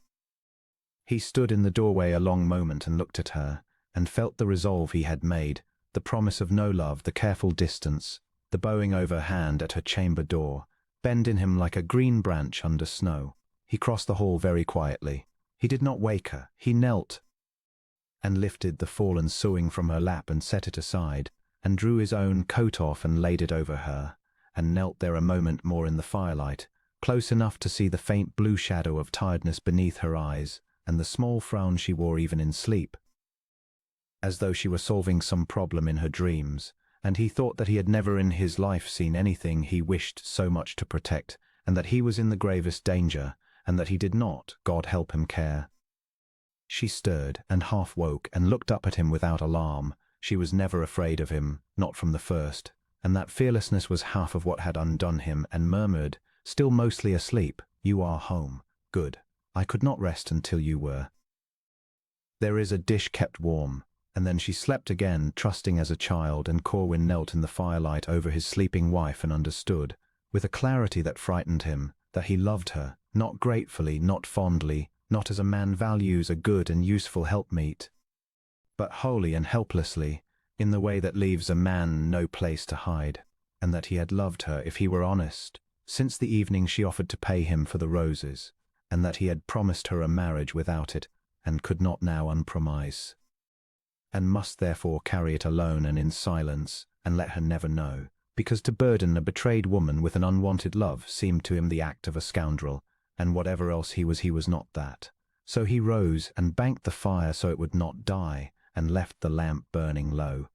He stood in the doorway a long moment and looked at her, and felt the resolve he had made, the promise of no love, the careful distance, the bowing overhand at her chamber door, bending him like a green branch under snow. He crossed the hall very quietly. He did not wake her. He knelt and lifted the fallen sewing from her lap and set it aside, and drew his own coat off and laid it over her, and knelt there a moment more in the firelight, close enough to see the faint blue shadow of tiredness beneath her eyes, and the small frown she wore even in sleep, as though she were solving some problem in her dreams. And he thought that he had never in his life seen anything he wished so much to protect, and that he was in the gravest danger, and that he did not, God help him, care. She stirred and half woke and looked up at him without alarm. She was never afraid of him, not from the first, and that fearlessness was half of what had undone him, and murmured, still mostly asleep, "You are home. Good. I could not rest until you were. There is a dish kept warm." And then she slept again, trusting as a child, and Corwin knelt in the firelight over his sleeping wife and understood, with a clarity that frightened him, that he loved her, not gratefully, not fondly, not as a man values a good and useful helpmeet, but wholly and helplessly, in the way that leaves a man no place to hide, and that he had loved her, if he were honest, since the evening she offered to pay him for the roses, and that he had promised her a marriage without it, and could not now unpromise, and must therefore carry it alone and in silence, and let her never know, because to burden a betrayed woman with an unwanted love seemed to him the act of a scoundrel, and whatever else he was not that. So he rose and banked the fire so it would not die, and left the lamp burning low,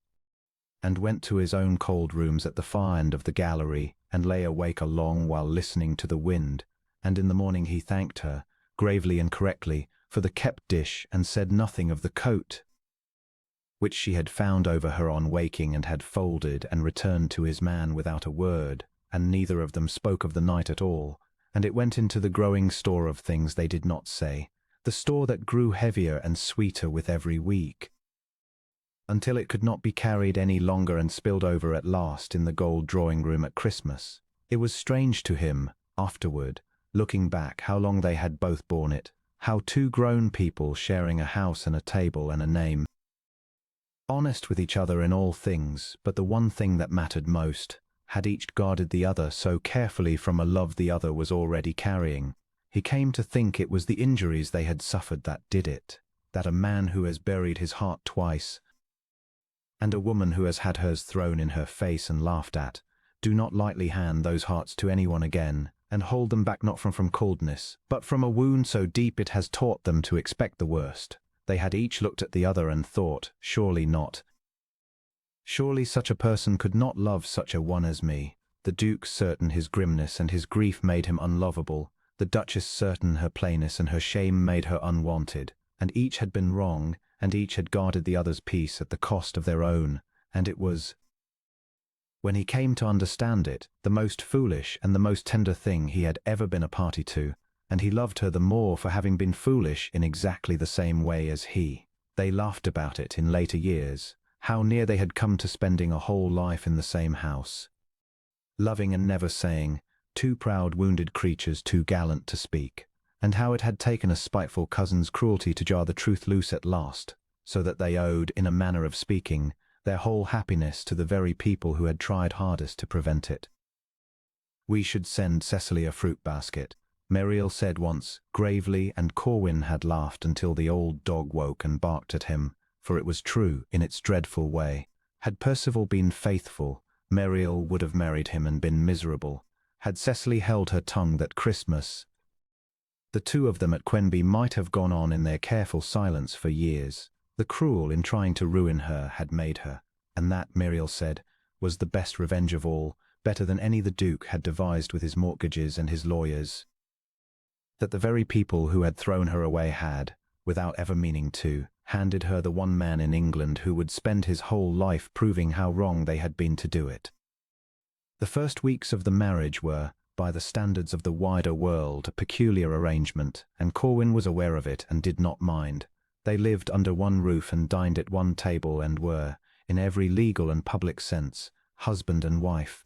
and went to his own cold rooms at the far end of the gallery, and lay awake a long while listening to the wind, and in the morning he thanked her, gravely and correctly, for the kept dish, and said nothing of the coat, which she had found over her on waking, and had folded and returned to his man without a word, and neither of them spoke of the night at all, and it went into the growing store of things they did not say, the store that grew heavier and sweeter with every week, until it could not be carried any longer and spilled over at last in the gold drawing-room at Christmas. It was strange to him, afterward, looking back, how long they had both borne it, how two grown people sharing a house and a table and a name, honest with each other in all things, but the one thing that mattered most, had each guarded the other so carefully from a love the other was already carrying. He came to think it was the injuries they had suffered that did it, that a man who has buried his heart twice, and a woman who has had hers thrown in her face and laughed at, do not lightly hand those hearts to anyone again, and hold them back not from coldness, but from a wound so deep it has taught them to expect the worst. They had each looked at the other and thought, surely not. Surely such a person could not love such a one as me. The Duke certain his grimness and his grief made him unlovable, the Duchess certain her plainness and her shame made her unwanted, and each had been wrong, and each had guarded the other's peace at the cost of their own, and it was, when he came to understand it, the most foolish and the most tender thing he had ever been a party to, and he loved her the more for having been foolish in exactly the same way as he. They laughed about it in later years, how near they had come to spending a whole life in the same house, loving and never saying, two proud wounded creatures too gallant to speak, and how it had taken a spiteful cousin's cruelty to jar the truth loose at last, so that they owed, in a manner of speaking, their whole happiness to the very people who had tried hardest to prevent it. "We should send Cecily a fruit basket," Muriel said once, gravely, and Corwin had laughed until the old dog woke and barked at him, for it was true in its dreadful way. Had Percival been faithful, Muriel would have married him and been miserable. Had Cecily held her tongue that Christmas, the two of them at Quenby might have gone on in their careful silence for years. The cruel in trying to ruin her had made her, and that, Muriel said, was the best revenge of all, better than any the Duke had devised with his mortgages and his lawyers. That the very people who had thrown her away had, without ever meaning to, handed her the one man in England who would spend his whole life proving how wrong they had been to do it. The first weeks of the marriage were, by the standards of the wider world, a peculiar arrangement, and Corwin was aware of it and did not mind. They lived under one roof and dined at one table and were, in every legal and public sense, husband and wife.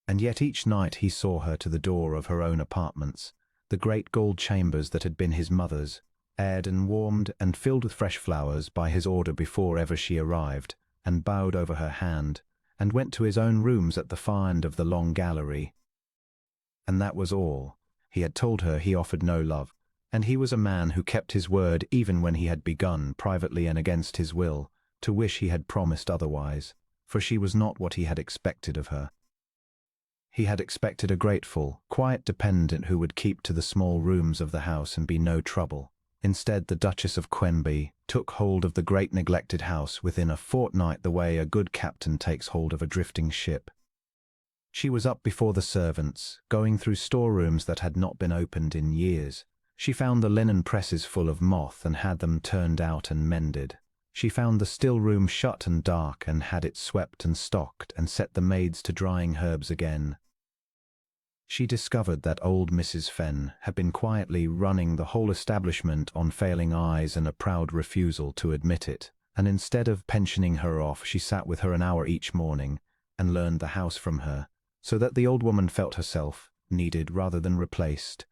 And yet each night he saw her to the door of her own apartments, the great gold chambers that had been his mother's, aired and warmed and filled with fresh flowers by his order before ever she arrived, and bowed over her hand, and went to his own rooms at the far end of the long gallery. And that was all. He had told her he offered no love, and he was a man who kept his word even when he had begun, privately and against his will, to wish he had promised otherwise, for she was not what he had expected of her. He had expected a grateful, quiet dependent who would keep to the small rooms of the house and be no trouble. Instead, the Duchess of Quenby took hold of the great neglected house within a fortnight the way a good captain takes hold of a drifting ship. She was up before the servants, going through storerooms that had not been opened in years. She found the linen presses full of moth and had them turned out and mended. She found the still room shut and dark and had it swept and stocked and set the maids to drying herbs again. She discovered that old Mrs. Fenn had been quietly running the whole establishment on failing eyes and a proud refusal to admit it, and instead of pensioning her off, she sat with her an hour each morning and learned the house from her, so that the old woman felt herself needed rather than replaced,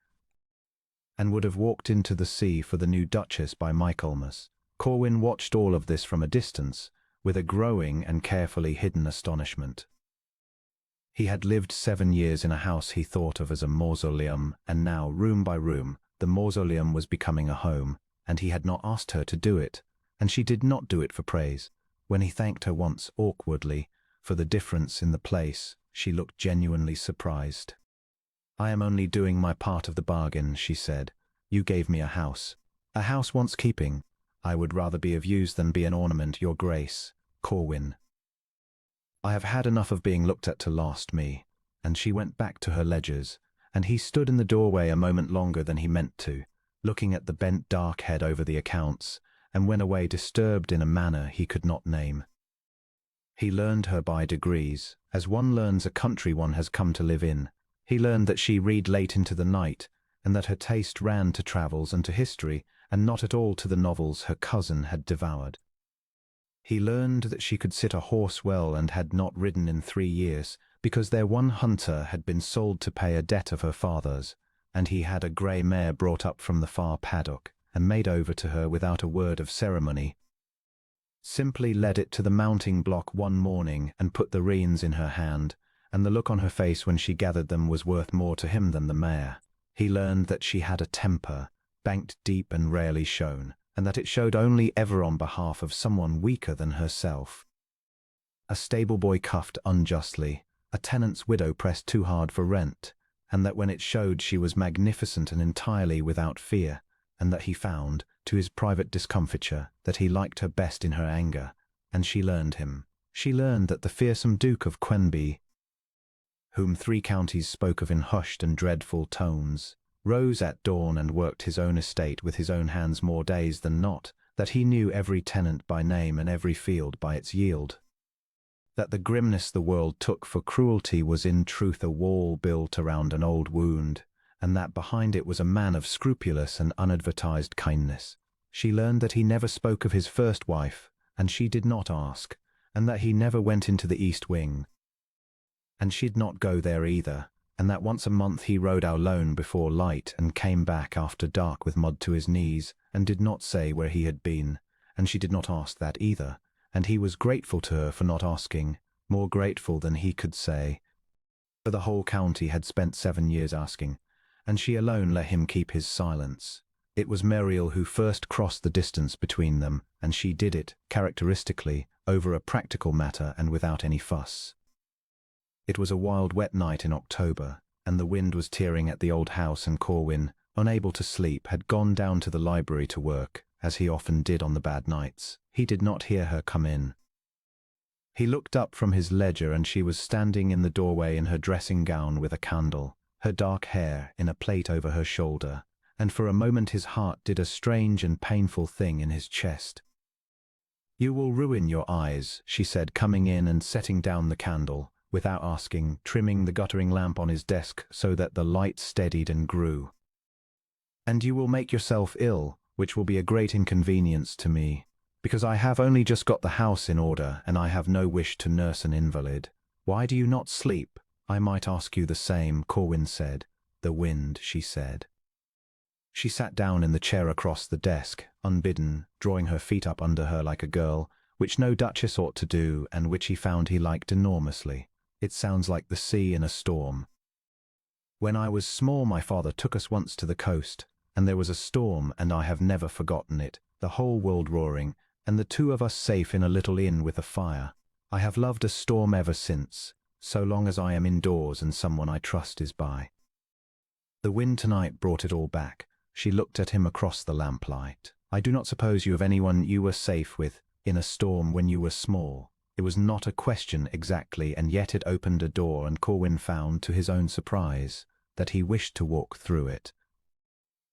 and would have walked into the sea for the new Duchess by Michaelmas. Corwin watched all of this from a distance, with a growing and carefully hidden astonishment. He had lived 7 years in a house he thought of as a mausoleum, and now, room by room, the mausoleum was becoming a home, and he had not asked her to do it, and she did not do it for praise. When he thanked her once, awkwardly, for the difference in the place, she looked genuinely surprised. "I am only doing my part of the bargain," she said. "You gave me a house wants keeping. I would rather be of use than be an ornament, your grace, Corwin. I have had enough of being looked at to last me." And she went back to her ledgers, and he stood in the doorway a moment longer than he meant to, looking at the bent dark head over the accounts, and went away disturbed in a manner he could not name. He learned her by degrees, as one learns a country one has come to live in. He learned that she read late into the night, and that her taste ran to travels and to history, and not at all to the novels her cousin had devoured. He learned that she could sit a horse well and had not ridden in 3 years, because their one hunter had been sold to pay a debt of her father's, and he had a grey mare brought up from the far paddock, and made over to her without a word of ceremony. Simply led it to the mounting block one morning and put the reins in her hand, and the look on her face when she gathered them was worth more to him than the mare. He learned that she had a temper, banked deep and rarely shown, and that it showed only ever on behalf of someone weaker than herself. A stable boy cuffed unjustly, a tenant's widow pressed too hard for rent, and that when it showed she was magnificent and entirely without fear, and that he found, to his private discomfiture, that he liked her best in her anger, and she learned him. She learned that the fearsome Duke of Quenby, whom 3 counties spoke of in hushed and dreadful tones, rose at dawn and worked his own estate with his own hands more days than not, that he knew every tenant by name and every field by its yield, that the grimness the world took for cruelty was in truth a wall built around an old wound, and that behind it was a man of scrupulous and unadvertised kindness. She learned that he never spoke of his first wife, and she did not ask, and that he never went into the East Wing, and she'd not go there either, and that once a month he rode alone before light and came back after dark with mud to his knees, and did not say where he had been, and she did not ask that either, and he was grateful to her for not asking, more grateful than he could say, for the whole county had spent 7 years asking, and she alone let him keep his silence. It was Muriel who first crossed the distance between them, and she did it, characteristically, over a practical matter and without any fuss. It was a wild, wet night in October, and the wind was tearing at the old house, and Corwin, unable to sleep, had gone down to the library to work, as he often did on the bad nights. He did not hear her come in. He looked up from his ledger, and she was standing in the doorway in her dressing gown with a candle, her dark hair in a plait over her shoulder, and for a moment his heart did a strange and painful thing in his chest. "You will ruin your eyes," she said, coming in and setting down the candle, without asking, trimming the guttering lamp on his desk so that the light steadied and grew. "And you will make yourself ill, which will be a great inconvenience to me, because I have only just got the house in order, and I have no wish to nurse an invalid. Why do you not sleep?" "I might ask you the same," Corwin said. "The wind," she said. She sat down in the chair across the desk, unbidden, drawing her feet up under her like a girl, which no duchess ought to do and which he found he liked enormously. It sounds like the sea in a storm. When I was small, my father took us once to the coast, and there was a storm, and I have never forgotten it, the whole world roaring, and the two of us safe in a little inn with a fire. I have loved a storm ever since, so long as I am indoors and someone I trust is by. The wind tonight brought it all back. She looked at him across the lamplight. I do not suppose you have anyone you were safe with in a storm when you were small. It was not a question exactly, and yet it opened a door, and Corwin found, to his own surprise, that he wished to walk through it.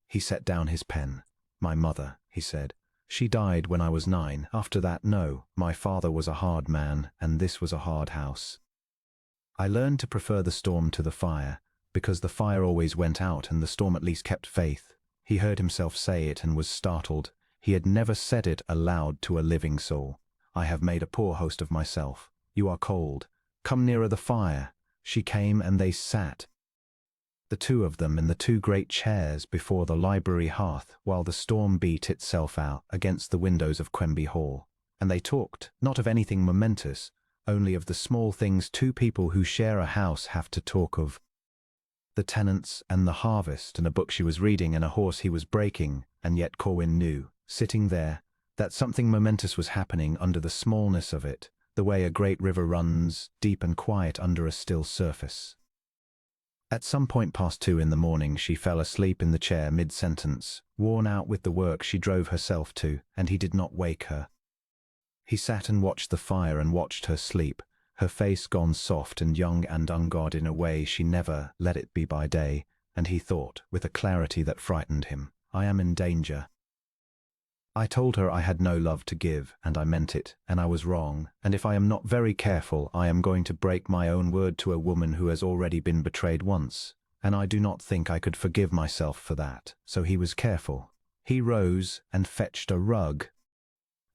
He set down his pen. My mother, he said. She died when I was 9. After that, no. My father was a hard man, and this was a hard house. I learned to prefer the storm to the fire, because the fire always went out and the storm at least kept faith. He heard himself say it and was startled. He had never said it aloud to a living soul. I have made a poor host of myself. You are cold. Come nearer the fire. She came, and they sat, the two of them, in the two great chairs before the library hearth, while the storm beat itself out against the windows of Quenby Hall. And they talked, not of anything momentous, only of the small things two people who share a house have to talk of. The tenants and the harvest and a book she was reading and a horse he was breaking, and yet Corwin knew, sitting there, that something momentous was happening under the smallness of it, the way a great river runs, deep and quiet under a still surface. At some point past 2 in the morning she fell asleep in the chair mid-sentence, worn out with the work she drove herself to, and he did not wake her. He sat and watched the fire and watched her sleep, her face gone soft and young and unguarded in a way she never let it be by day, and he thought, with a clarity that frightened him, I am in danger. I told her I had no love to give, and I meant it, and I was wrong, and if I am not very careful I am going to break my own word to a woman who has already been betrayed once, and I do not think I could forgive myself for that. So he was careful. He rose and fetched a rug,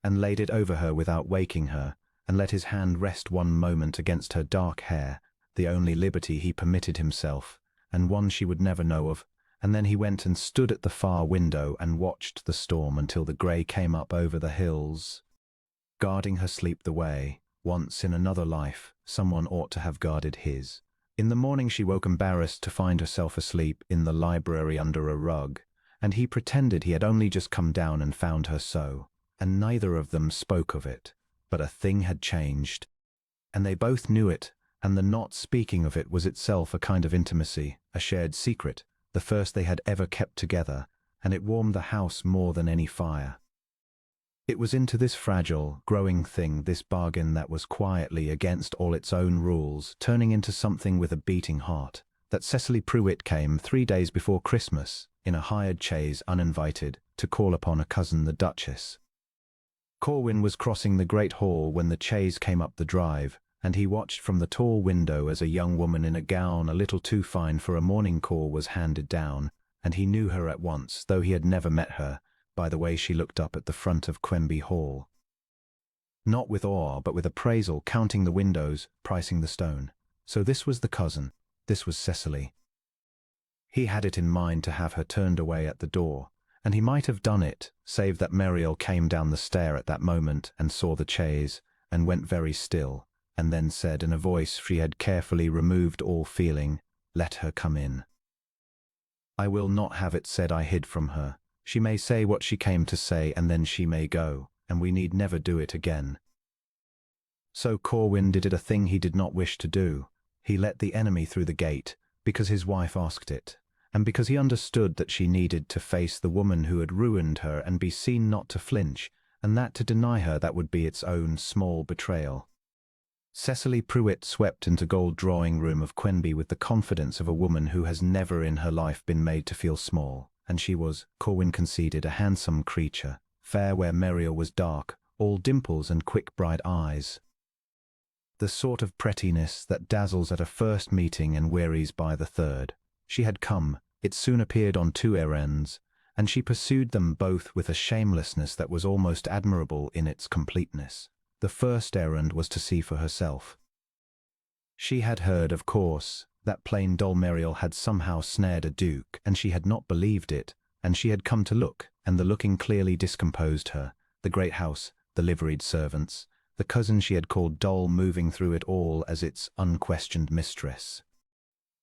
and laid it over her without waking her, and let his hand rest one moment against her dark hair, the only liberty he permitted himself, and one she would never know of. And then he went and stood at the far window and watched the storm until the grey came up over the hills, guarding her sleep the way, once in another life, someone ought to have guarded his. In the morning she woke embarrassed to find herself asleep in the library under a rug, and he pretended he had only just come down and found her so, and neither of them spoke of it. But a thing had changed, and they both knew it, and the not speaking of it was itself a kind of intimacy, a shared secret, the first they had ever kept together, and it warmed the house more than any fire. It was into this fragile, growing thing, this bargain that was quietly against all its own rules, turning into something with a beating heart, that Cecily Pruitt came 3 days before Christmas, in a hired chaise, uninvited, to call upon a cousin, the Duchess. Corwin was crossing the great hall when the chaise came up the drive, and he watched from the tall window as a young woman in a gown a little too fine for a morning call was handed down, and he knew her at once, though he had never met her, by the way she looked up at the front of Quenby Hall. Not with awe, but with appraisal, counting the windows, pricing the stone. So this was the cousin, this was Cecily. He had it in mind to have her turned away at the door, and he might have done it, save that Muriel came down the stair at that moment and saw the chaise, and went very still, and then said in a voice she had carefully removed all feeling, "Let her come in." I will not have it said I hid from her. She may say what she came to say, and then she may go, and we need never do it again. So Corwin did a thing he did not wish to do. He let the enemy through the gate, because his wife asked it, and because he understood that she needed to face the woman who had ruined her and be seen not to flinch, and that to deny her that would be its own small betrayal. Cecily Pruitt swept into gold drawing room of Quenby with the confidence of a woman who has never in her life been made to feel small, and she was, Corwin conceded, a handsome creature, fair where Muriel was dark, all dimples and quick bright eyes. The sort of prettiness that dazzles at a first meeting and wearies by the third. She had come, it soon appeared, on 2 errands, and she pursued them both with a shamelessness that was almost admirable in its completeness. The first errand was to see for herself. She had heard, of course, that plain dull Muriel had somehow snared a duke, and she had not believed it, and she had come to look, and the looking clearly discomposed her. The great house, the liveried servants, the cousin she had called dull moving through it all as its unquestioned mistress.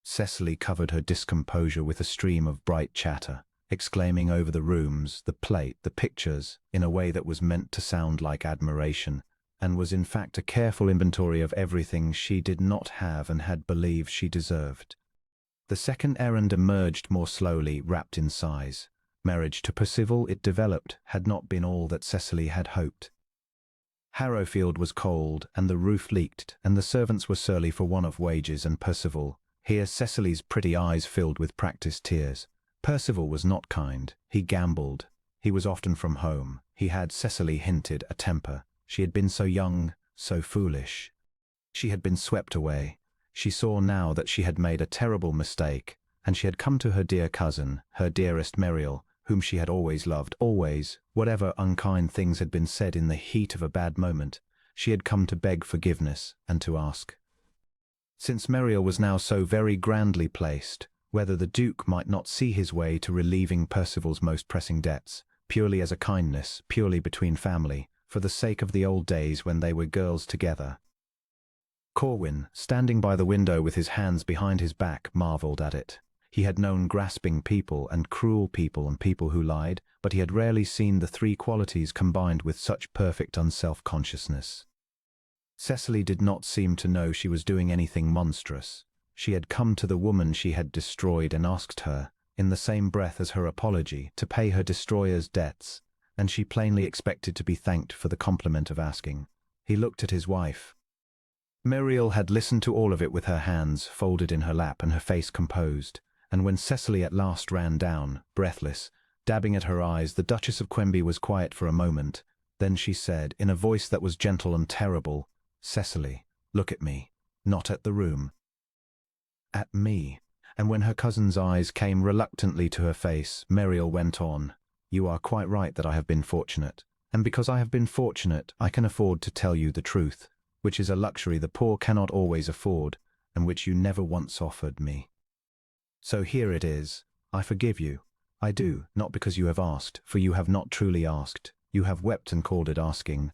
Cecily covered her discomposure with a stream of bright chatter, exclaiming over the rooms, the plate, the pictures, in a way that was meant to sound like admiration, and was in fact a careful inventory of everything she did not have and had believed she deserved. The second errand emerged more slowly, wrapped in sighs. Marriage to Percival, it developed, had not been all that Cecily had hoped. Harrowfield was cold, and the roof leaked, and the servants were surly for want of wages, and Percival— here Cecily's pretty eyes filled with practiced tears. Percival was not kind. He gambled. He was often from home. He had, Cecily hinted, a temper. She had been so young, so foolish. She had been swept away. She saw now that she had made a terrible mistake, and she had come to her dear cousin, her dearest Muriel, whom she had always loved, always, whatever unkind things had been said in the heat of a bad moment. She had come to beg forgiveness and to ask. Since Muriel was now so very grandly placed, whether the Duke might not see his way to relieving Percival's most pressing debts, purely as a kindness, purely between family, for the sake of the old days when they were girls together. Corwin, standing by the window with his hands behind his back, marvelled at it. He had known grasping people and cruel people and people who lied, but he had rarely seen the three qualities combined with such perfect unself-consciousness. Cecily did not seem to know she was doing anything monstrous. She had come to the woman she had destroyed and asked her, in the same breath as her apology, to pay her destroyer's debts, and she plainly expected to be thanked for the compliment of asking. He looked at his wife. Muriel had listened to all of it with her hands folded in her lap and her face composed, and when Cecily at last ran down, breathless, dabbing at her eyes, the Duchess of Quenby was quiet for a moment. Then she said, in a voice that was gentle and terrible, "Cecily, look at me, not at the room. At me." And when her cousin's eyes came reluctantly to her face, Muriel went on, "You are quite right that I have been fortunate, and because I have been fortunate, I can afford to tell you the truth, which is a luxury the poor cannot always afford, and which you never once offered me. So here it is. I forgive you. I do, not because you have asked, for you have not truly asked. You have wept and called it asking.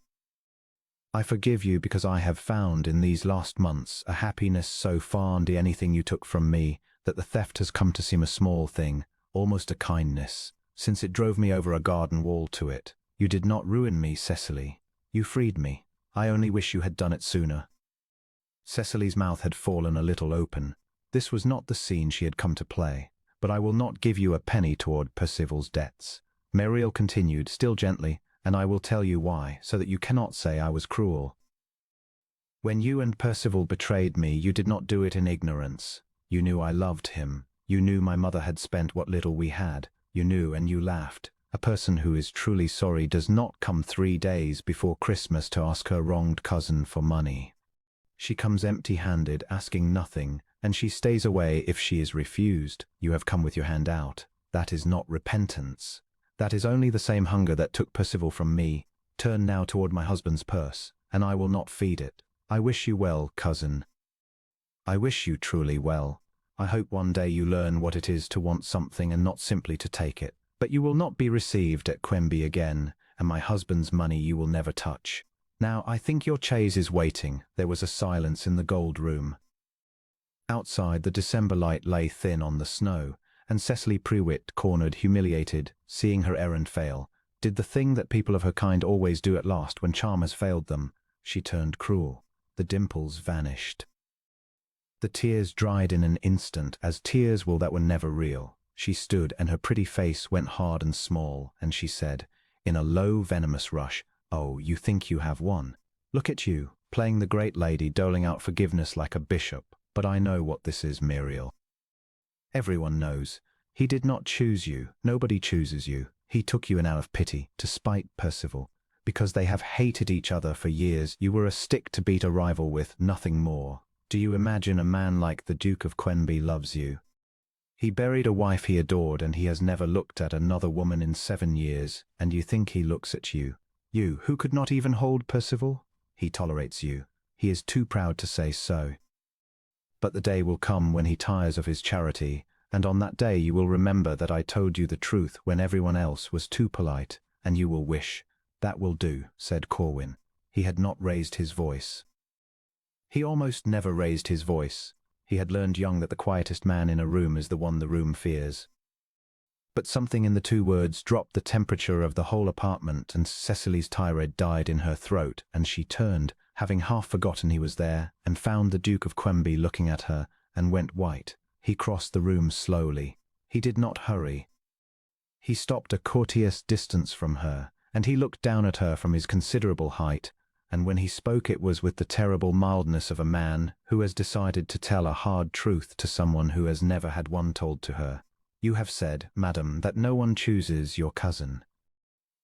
I forgive you because I have found in these last months a happiness so far beyond anything you took from me that the theft has come to seem a small thing, almost a kindness, since it drove me over a garden wall to it. You did not ruin me, Cecily. You freed me. I only wish you had done it sooner." Cecily's mouth had fallen a little open. This was not the scene she had come to play. "But I will not give you a penny toward Percival's debts," Muriel continued, still gently, "and I will tell you why, so that you cannot say I was cruel. When you and Percival betrayed me, you did not do it in ignorance. You knew I loved him. You knew my mother had spent what little we had. You knew, and you laughed. A person who is truly sorry does not come 3 days before Christmas to ask her wronged cousin for money. She comes empty-handed, asking nothing, and she stays away if she is refused. You have come with your hand out. That is not repentance. That is only the same hunger that took Percival from me. Turn now toward my husband's purse, and I will not feed it. I wish you well, cousin. I wish you truly well. I hope one day you learn what it is to want something and not simply to take it. But you will not be received at Quenby again, and my husband's money you will never touch. Now, I think your chaise is waiting." There was a silence in the gold room. Outside, the December light lay thin on the snow, and Cecily Prewitt, cornered, humiliated, seeing her errand fail, did the thing that people of her kind always do at last when charm has failed them. She turned cruel. The dimples vanished. The tears dried in an instant, as tears will that were never real. She stood, and her pretty face went hard and small, and she said, in a low, venomous rush, "Oh, you think you have won. Look at you, playing the great lady, doling out forgiveness like a bishop. But I know what this is, Muriel. Everyone knows. He did not choose you. Nobody chooses you. He took you in out of pity, to spite Percival. Because they have hated each other for years. You were a stick to beat a rival with, nothing more. Do you imagine a man like the Duke of Quenby loves you? He buried a wife he adored, and he has never looked at another woman in 7 years, and you think he looks at you. You, who could not even hold Percival? He tolerates you. He is too proud to say so. But the day will come when he tires of his charity, and on that day you will remember that I told you the truth when everyone else was too polite, and you will wish, "That will do," said Corwin. He had not raised his voice. He almost never raised his voice. He had learned young that the quietest man in a room is the one the room fears. But something in the two words dropped the temperature of the whole apartment, and Cecily's tirade died in her throat, and she turned, having half forgotten he was there, and found the Duke of Quenby looking at her, and went white. He crossed the room slowly. He did not hurry. He stopped a courteous distance from her, and he looked down at her from his considerable height, and when he spoke it was with the terrible mildness of a man who has decided to tell a hard truth to someone who has never had one told to her. "You have said, madam, that no one chooses your cousin.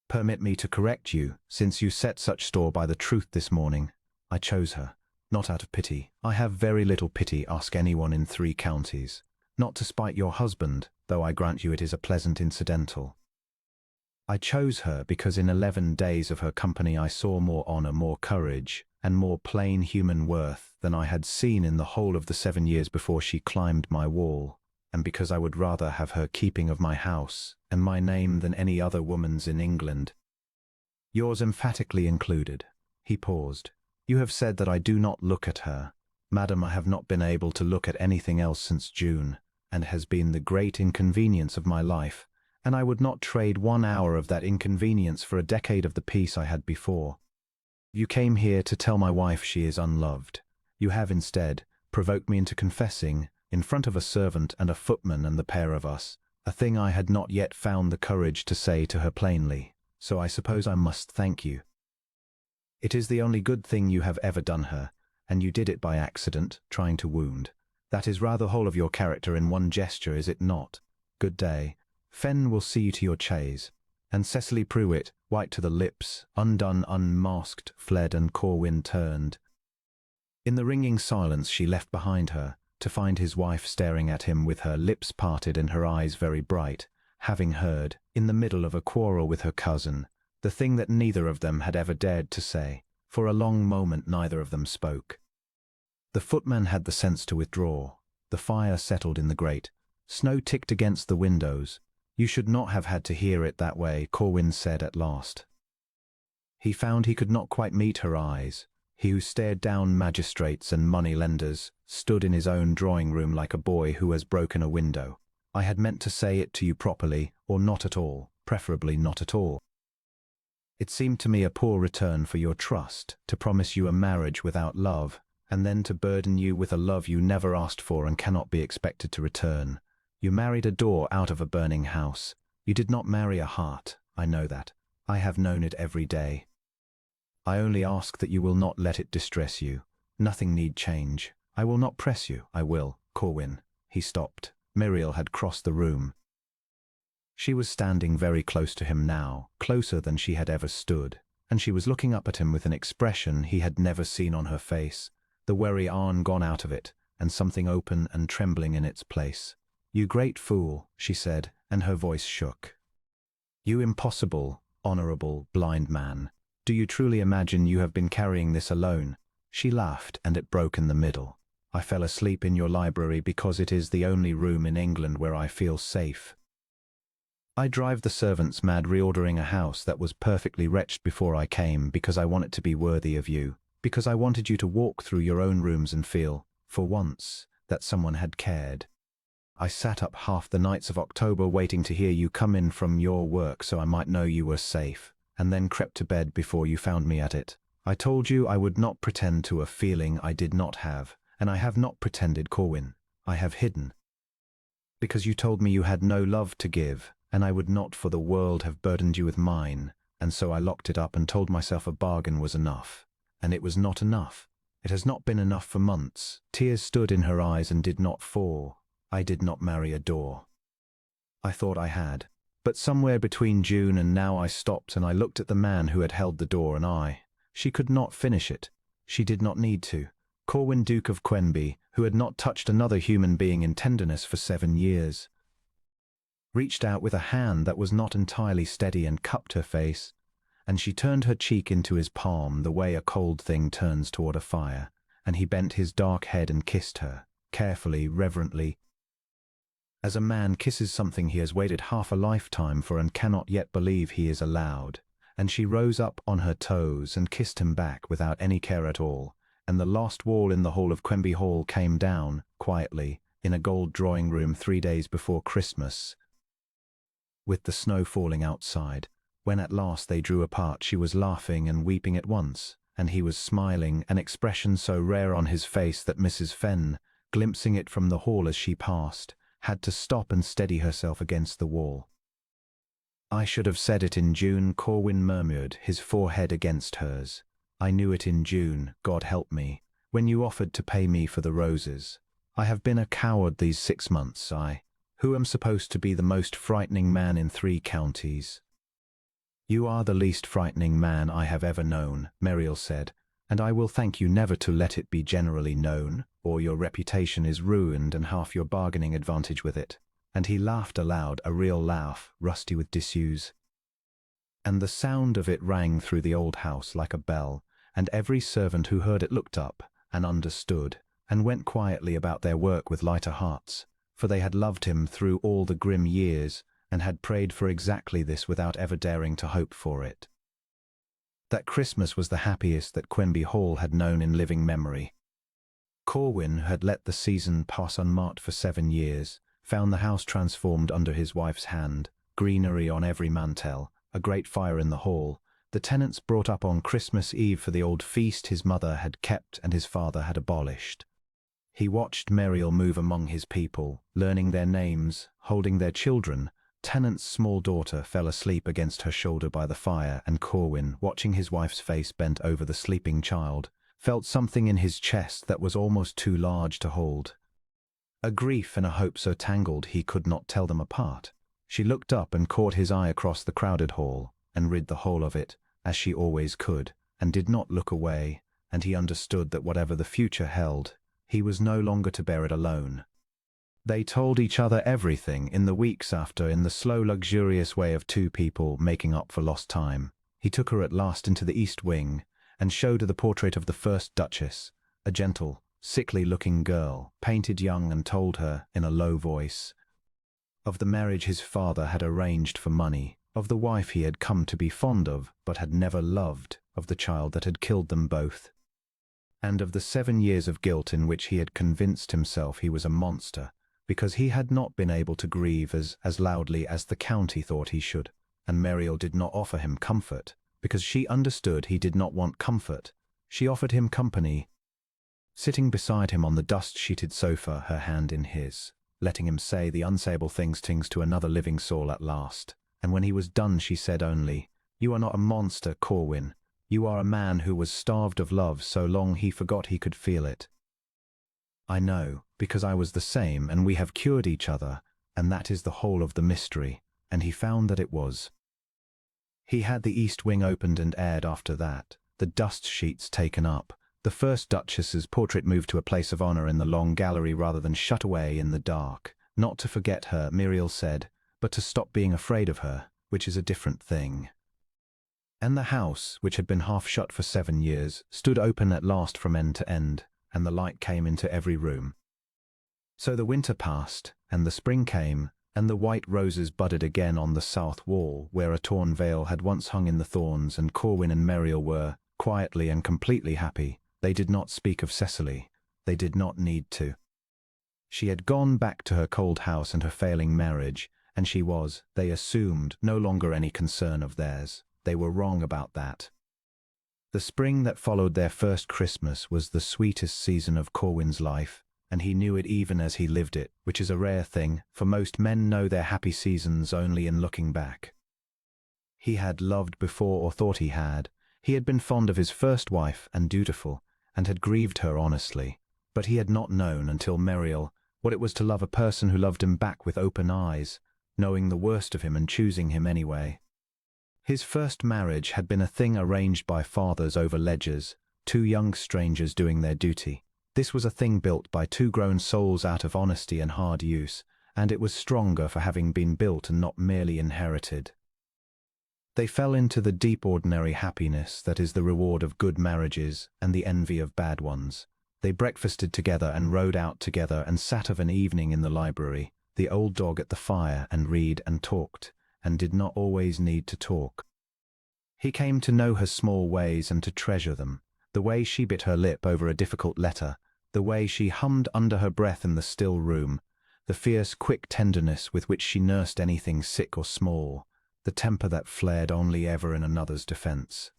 Permit me to correct you, since you set such store by the truth this morning. I chose her, not out of pity. I have very little pity, ask anyone in 3 counties. Not to spite your husband, though I grant you it is a pleasant incidental. I chose her because in 11 days of her company I saw more honor, more courage, and more plain human worth than I had seen in the whole of the 7 years before she climbed my wall, and because I would rather have her keeping of my house and my name than any other woman's in England. Yours emphatically included." He paused. "You have said that I do not look at her. Madam, I have not been able to look at anything else since June, and has been the great inconvenience of my life, and I would not trade 1 hour of that inconvenience for a decade of the peace I had before. You came here to tell my wife she is unloved. You have instead provoked me into confessing, in front of a servant and a footman and the pair of us, a thing I had not yet found the courage to say to her plainly, so I suppose I must thank you. It is the only good thing you have ever done her, and you did it by accident, trying to wound. That is rather the whole of your character in one gesture, is it not? Good day. Fen will see you to your chaise." And Cecily Pruitt, white to the lips, undone, unmasked, fled, and Corwin turned. In the ringing silence she left behind her, to find his wife staring at him with her lips parted and her eyes very bright, having heard, in the middle of a quarrel with her cousin, the thing that neither of them had ever dared to say. For a long moment neither of them spoke. The footman had the sense to withdraw. The fire settled in the grate. Snow ticked against the windows. "You should not have had to hear it that way," Corwin said at last. He found he could not quite meet her eyes. He who stared down magistrates and money-lenders stood in his own drawing-room like a boy who has broken a window. "I had meant to say it to you properly, or not at all, preferably not at all. It seemed to me a poor return for your trust, to promise you a marriage without love, and then to burden you with a love you never asked for and cannot be expected to return. You married a door out of a burning house. You did not marry a heart, I know that. I have known it every day. I only ask that you will not let it distress you. Nothing need change. I will not press you, I will, Corwin." He stopped. Muriel had crossed the room. She was standing very close to him now, closer than she had ever stood, and she was looking up at him with an expression he had never seen on her face, the weary arm gone out of it, and something open and trembling in its place. "You great fool," she said, and her voice shook. "You impossible, honorable, blind man. Do you truly imagine you have been carrying this alone?" She laughed, and it broke in the middle. "I fell asleep in your library because it is the only room in England where I feel safe. I drive the servants mad reordering a house that was perfectly wretched before I came because I want it to be worthy of you, because I wanted you to walk through your own rooms and feel, for once, that someone had cared. I sat up half the nights of October waiting to hear you come in from your work so I might know you were safe, and then crept to bed before you found me at it. I told you I would not pretend to a feeling I did not have, and I have not pretended, Corwin. I have hidden. Because you told me you had no love to give, and I would not for the world have burdened you with mine, and so I locked it up and told myself a bargain was enough. And it was not enough. It has not been enough for months. Tears stood in her eyes and did not fall. I did not marry a door. I thought I had. But somewhere between June and now I stopped and I looked at the man who had held the door and she could not finish it. She did not need to. Corwin, Duke of Quenby, who had not touched another human being in tenderness for 7 years, reached out with a hand that was not entirely steady and cupped her face, and she turned her cheek into his palm the way a cold thing turns toward a fire, and he bent his dark head and kissed her, carefully, reverently, as a man kisses something he has waited half a lifetime for and cannot yet believe he is allowed, and she rose up on her toes and kissed him back without any care at all, and the last wall in the hall of Quenby Hall came down, quietly, in a gold drawing room 3 days before Christmas, with the snow falling outside. When at last they drew apart, she was laughing and weeping at once, and he was smiling, an expression so rare on his face that Mrs. Fenn, glimpsing it from the hall as she passed, had to stop and steady herself against the wall. "I should have said it in June," Corwin murmured, his forehead against hers. "I knew it in June, God help me, when you offered to pay me for the roses. I have been a coward these 6 months, who am supposed to be the most frightening man in 3 counties." "You are the least frightening man I have ever known," Muriel said, "and I will thank you never to let it be generally known, or your reputation is ruined and half your bargaining advantage with it." And he laughed aloud, a real laugh, rusty with disuse. And the sound of it rang through the old house like a bell, and every servant who heard it looked up, and understood, and went quietly about their work with lighter hearts, for they had loved him through all the grim years, and had prayed for exactly this without ever daring to hope for it. That Christmas was the happiest that Quenby Hall had known in living memory. Corwin had let the season pass unmarked for 7 years, found the house transformed under his wife's hand, greenery on every mantel, a great fire in the hall, the tenants brought up on Christmas Eve for the old feast his mother had kept and his father had abolished. He watched Muriel move among his people, learning their names, holding their children. Tennant's small daughter fell asleep against her shoulder by the fire, and Corwin, watching his wife's face bent over the sleeping child, felt something in his chest that was almost too large to hold. A grief and a hope so tangled he could not tell them apart. She looked up and caught his eye across the crowded hall, and read the whole of it, as she always could, and did not look away, and he understood that whatever the future held, he was no longer to bear it alone. They told each other everything in the weeks after, in the slow, luxurious way of 2 people making up for lost time. He took her at last into the East Wing, and showed her the portrait of the first Duchess, a gentle, sickly-looking girl, painted young, and told her, in a low voice, of the marriage his father had arranged for money, of the wife he had come to be fond of, but had never loved, of the child that had killed them both, and of the 7 years of guilt in which he had convinced himself he was a monster, because he had not been able to grieve as loudly as the county thought he should, and Muriel did not offer him comfort, because she understood he did not want comfort. She offered him company, sitting beside him on the dust-sheeted sofa, her hand in his, letting him say the unsayable things to another living soul at last. And when he was done, she said only, "You are not a monster, Corwin. You are a man who was starved of love so long he forgot he could feel it. I know, because I was the same, and we have cured each other, and that is the whole of the mystery." And he found that it was. He had the East Wing opened and aired after that, the dust sheets taken up, the first Duchess's portrait moved to a place of honor in the long gallery rather than shut away in the dark. Not to forget her, Muriel said, but to stop being afraid of her, which is a different thing. And the house, which had been half shut for 7 years, stood open at last from end to end, and the light came into every room. So the winter passed, and the spring came, and the white roses budded again on the south wall, where a torn veil had once hung in the thorns, and Corwin and Muriel were, quietly and completely happy. They did not speak of Cecily. They did not need to. She had gone back to her cold house and her failing marriage, and she was, they assumed, no longer any concern of theirs. They were wrong about that. The spring that followed their first Christmas was the sweetest season of Corwin's life, and he knew it even as he lived it, which is a rare thing, for most men know their happy seasons only in looking back. He had loved before, or thought he had. He had been fond of his first wife and dutiful, and had grieved her honestly, but he had not known until Muriel what it was to love a person who loved him back with open eyes, knowing the worst of him and choosing him anyway. His first marriage had been a thing arranged by fathers over ledgers, 2 young strangers doing their duty. This was a thing built by 2 grown souls out of honesty and hard use, and it was stronger for having been built and not merely inherited. They fell into the deep ordinary happiness that is the reward of good marriages and the envy of bad ones. They breakfasted together and rode out together and sat of an evening in the library, the old dog at the fire, and read and talked, and did not always need to talk. He came to know her small ways and to treasure them, the way she bit her lip over a difficult letter, the way she hummed under her breath in the still room, the fierce, quick tenderness with which she nursed anything sick or small, the temper that flared only ever in another's defense.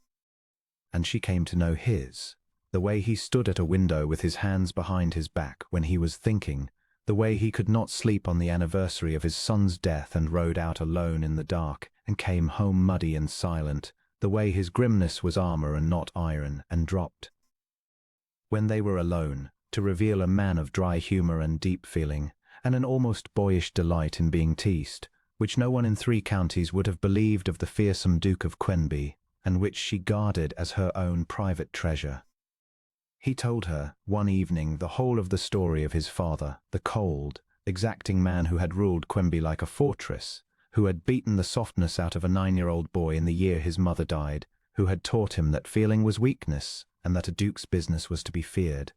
And she came to know his, the way he stood at a window with his hands behind his back when he was thinking, the way he could not sleep on the anniversary of his son's death and rode out alone in the dark and came home muddy and silent, the way his grimness was armor and not iron, and dropped, when they were alone, to reveal a man of dry humor and deep feeling, and an almost boyish delight in being teased, which no one in 3 counties would have believed of the fearsome Duke of Quenby, and which she guarded as her own private treasure. He told her, one evening, the whole of the story of his father, the cold, exacting man who had ruled Quenby like a fortress, who had beaten the softness out of a 9-year-old boy in the year his mother died, who had taught him that feeling was weakness, and that a duke's business was to be feared.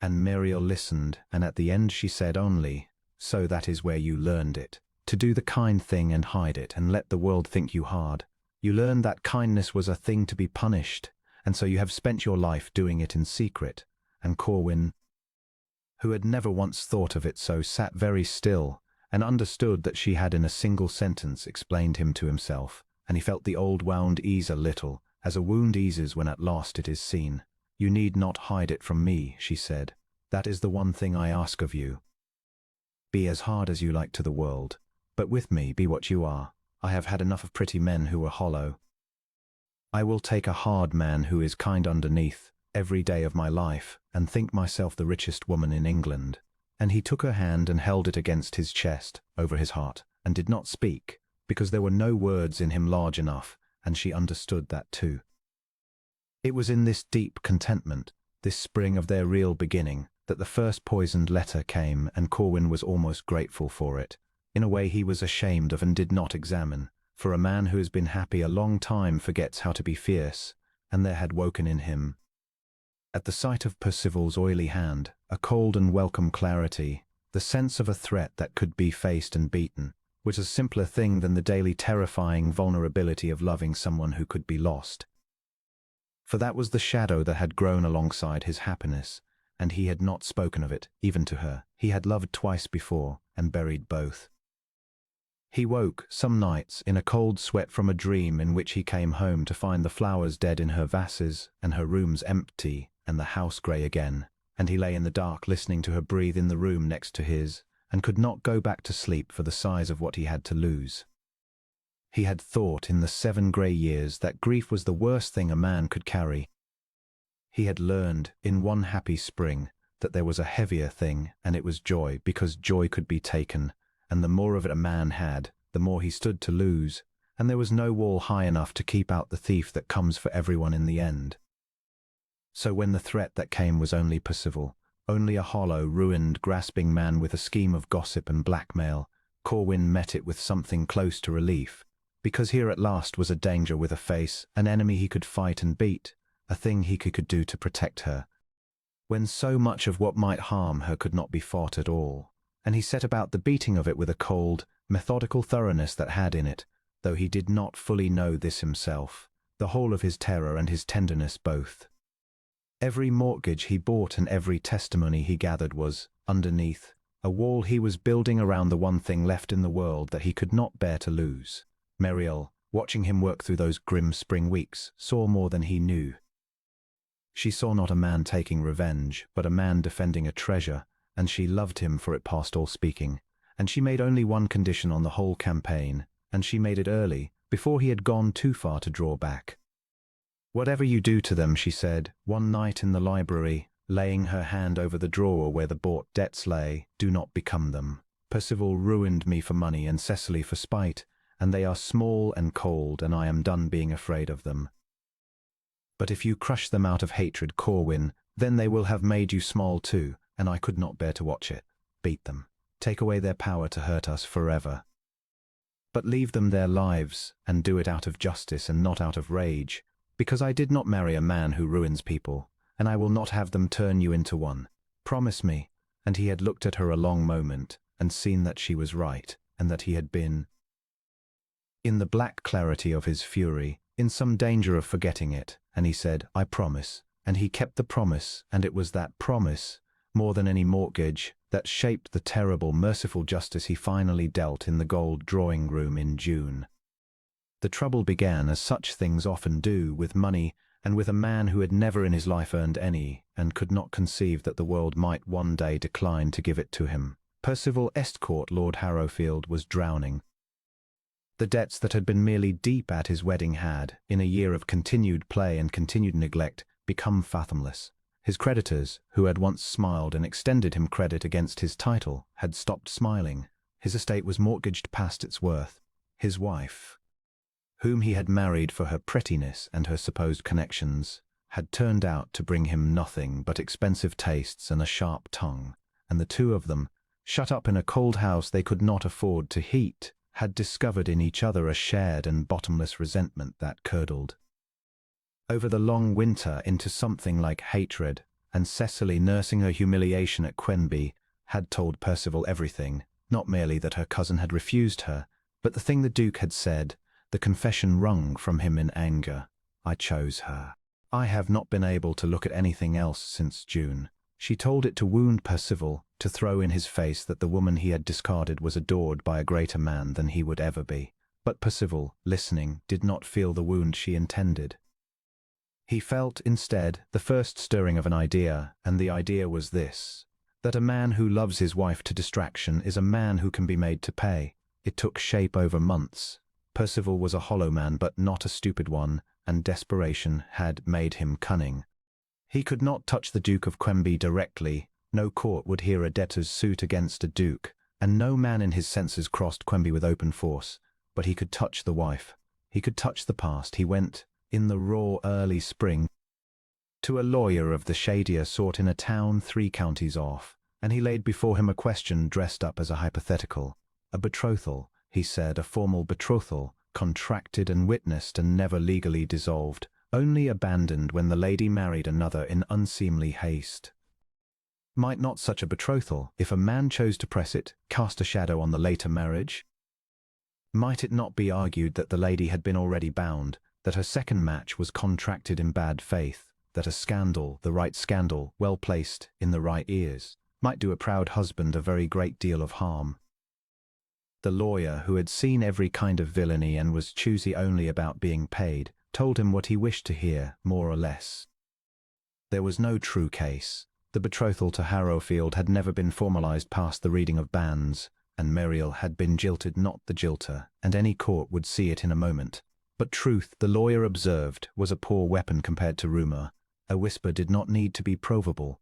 And Muriel listened, and at the end she said only, "So that is where you learned it, to do the kind thing and hide it, and let the world think you hard. You learned that kindness was a thing to be punished, and so you have spent your life doing it in secret." And Corwin, who had never once thought of it so, sat very still, and understood that she had in a single sentence explained him to himself, and he felt the old wound ease a little, as a wound eases when at last it is seen. "You need not hide it from me," she said. "That is the one thing I ask of you. Be as hard as you like to the world, but with me be what you are. I have had enough of pretty men who are hollow. I will take a hard man who is kind underneath, every day of my life, and think myself the richest woman in England." And he took her hand and held it against his chest, over his heart, and did not speak, because there were no words in him large enough, and she understood that too. It was in this deep contentment, this spring of their real beginning, that the first poisoned letter came, and Corwin was almost grateful for it. In a way he was ashamed of and did not examine, for a man who has been happy a long time forgets how to be fierce, and there had woken in him, at the sight of Percival's oily hand, a cold and welcome clarity, the sense of a threat that could be faced and beaten, which was a simpler thing than the daily terrifying vulnerability of loving someone who could be lost. For that was the shadow that had grown alongside his happiness, and he had not spoken of it, even to her. He had loved twice before, and buried both. He woke, some nights, in a cold sweat from a dream in which he came home to find the flowers dead in her vases, and her rooms empty, and the house grey again, and he lay in the dark listening to her breathe in the room next to his, and could not go back to sleep for the size of what he had to lose. He had thought in the 7 grey years that grief was the worst thing a man could carry. He had learned, in one happy spring, that there was a heavier thing, and it was joy, because joy could be taken, and the more of it a man had, the more he stood to lose, and there was no wall high enough to keep out the thief that comes for everyone in the end. So when the threat that came was only Percival, only a hollow, ruined, grasping man with a scheme of gossip and blackmail, Corwin met it with something close to relief, because here at last was a danger with a face, an enemy he could fight and beat, a thing he could do to protect her, when so much of what might harm her could not be fought at all. And he set about the beating of it with a cold, methodical thoroughness that had in it, though he did not fully know this himself, the whole of his terror and his tenderness both. Every mortgage he bought and every testimony he gathered was, underneath, a wall he was building around the one thing left in the world that he could not bear to lose. Muriel, watching him work through those grim spring weeks, saw more than he knew. She saw not a man taking revenge, but a man defending a treasure, and she loved him for it past all speaking, and she made only one condition on the whole campaign, and she made it early, before he had gone too far to draw back. "Whatever you do to them," she said, one night in the library, laying her hand over the drawer where the bought debts lay, "do not become them. Percival ruined me for money and Cecily for spite, and they are small and cold, and I am done being afraid of them. But if you crush them out of hatred, Corwin, then they will have made you small too, and I could not bear to watch it. Beat them. Take away their power to hurt us forever. But leave them their lives, and do it out of justice and not out of rage, because I did not marry a man who ruins people, and I will not have them turn you into one. Promise me." And he had looked at her a long moment, and seen that she was right, and that he had been. In the black clarity of his fury, in some danger of forgetting it, and he said, "I promise." And he kept the promise, and it was that promise, more than any mortgage, that shaped the terrible, merciful justice he finally dealt in the gold drawing room in June. The trouble began, as such things often do, with money, and with a man who had never in his life earned any, and could not conceive that the world might one day decline to give it to him. Percival Estcourt, Lord Harrowfield, was drowning. The debts that had been merely deep at his wedding had, in a year of continued play and continued neglect, become fathomless. His creditors, who had once smiled and extended him credit against his title, had stopped smiling. His estate was mortgaged past its worth. His wife, whom he had married for her prettiness and her supposed connections, had turned out to bring him nothing but expensive tastes and a sharp tongue, and the two of them, shut up in a cold house they could not afford to heat, had discovered in each other a shared and bottomless resentment that curdled over the long winter into something like hatred, and Cecily, nursing her humiliation at Quenby, had told Percival everything, not merely that her cousin had refused her, but the thing the Duke had said, the confession wrung from him in anger. "I chose her. I have not been able to look at anything else since June." She told it to wound Percival, to throw in his face that the woman he had discarded was adored by a greater man than he would ever be. But Percival, listening, did not feel the wound she intended. He felt, instead, the first stirring of an idea, and the idea was this: that a man who loves his wife to distraction is a man who can be made to pay. It took shape over months. Percival was a hollow man, but not a stupid one, and desperation had made him cunning. He could not touch the Duke of Quenby directly. No court would hear a debtor's suit against a duke, and no man in his senses crossed Quenby with open force. But he could touch the wife. He could touch the past. He went, in the raw early spring, to a lawyer of the shadier sort in a town 3 counties off, and he laid before him a question dressed up as a hypothetical. A betrothal, he said, a formal betrothal, contracted and witnessed and never legally dissolved, only abandoned when the lady married another in unseemly haste. Might not such a betrothal, if a man chose to press it, cast a shadow on the later marriage? Might it not be argued that the lady had been already bound, that her second match was contracted in bad faith, that a scandal, the right scandal, well placed in the right ears, might do a proud husband a very great deal of harm? The lawyer, who had seen every kind of villainy and was choosy only about being paid, told him what he wished to hear, more or less. There was no true case. The betrothal to Harrowfield had never been formalized past the reading of banns, and Muriel had been jilted, not the jilter, and any court would see it in a moment. But truth, the lawyer observed, was a poor weapon compared to rumor. A whisper did not need to be provable.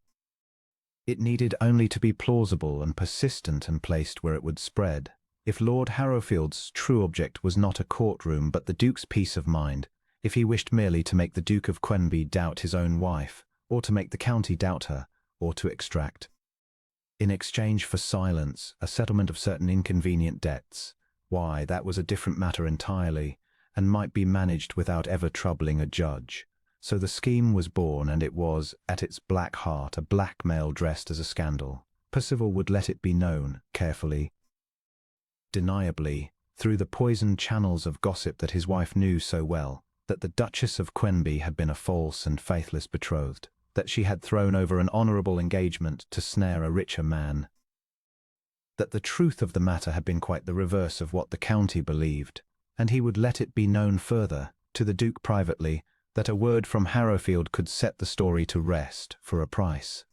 It needed only to be plausible and persistent and placed where it would spread. If Lord Harrowfield's true object was not a courtroom but the Duke's peace of mind, if he wished merely to make the Duke of Quenby doubt his own wife, or to make the county doubt her, or to extract, in exchange for silence, a settlement of certain inconvenient debts, why, that was a different matter entirely, and might be managed without ever troubling a judge. So the scheme was born, and it was, at its black heart, a blackmail dressed as a scandal. Percival would let it be known, carefully, deniably, through the poisoned channels of gossip that his wife knew so well, that the Duchess of Quenby had been a false and faithless betrothed, that she had thrown over an honourable engagement to snare a richer man, that the truth of the matter had been quite the reverse of what the county believed, and he would let it be known further, to the Duke privately, that a word from Harrowfield could set the story to rest for a price.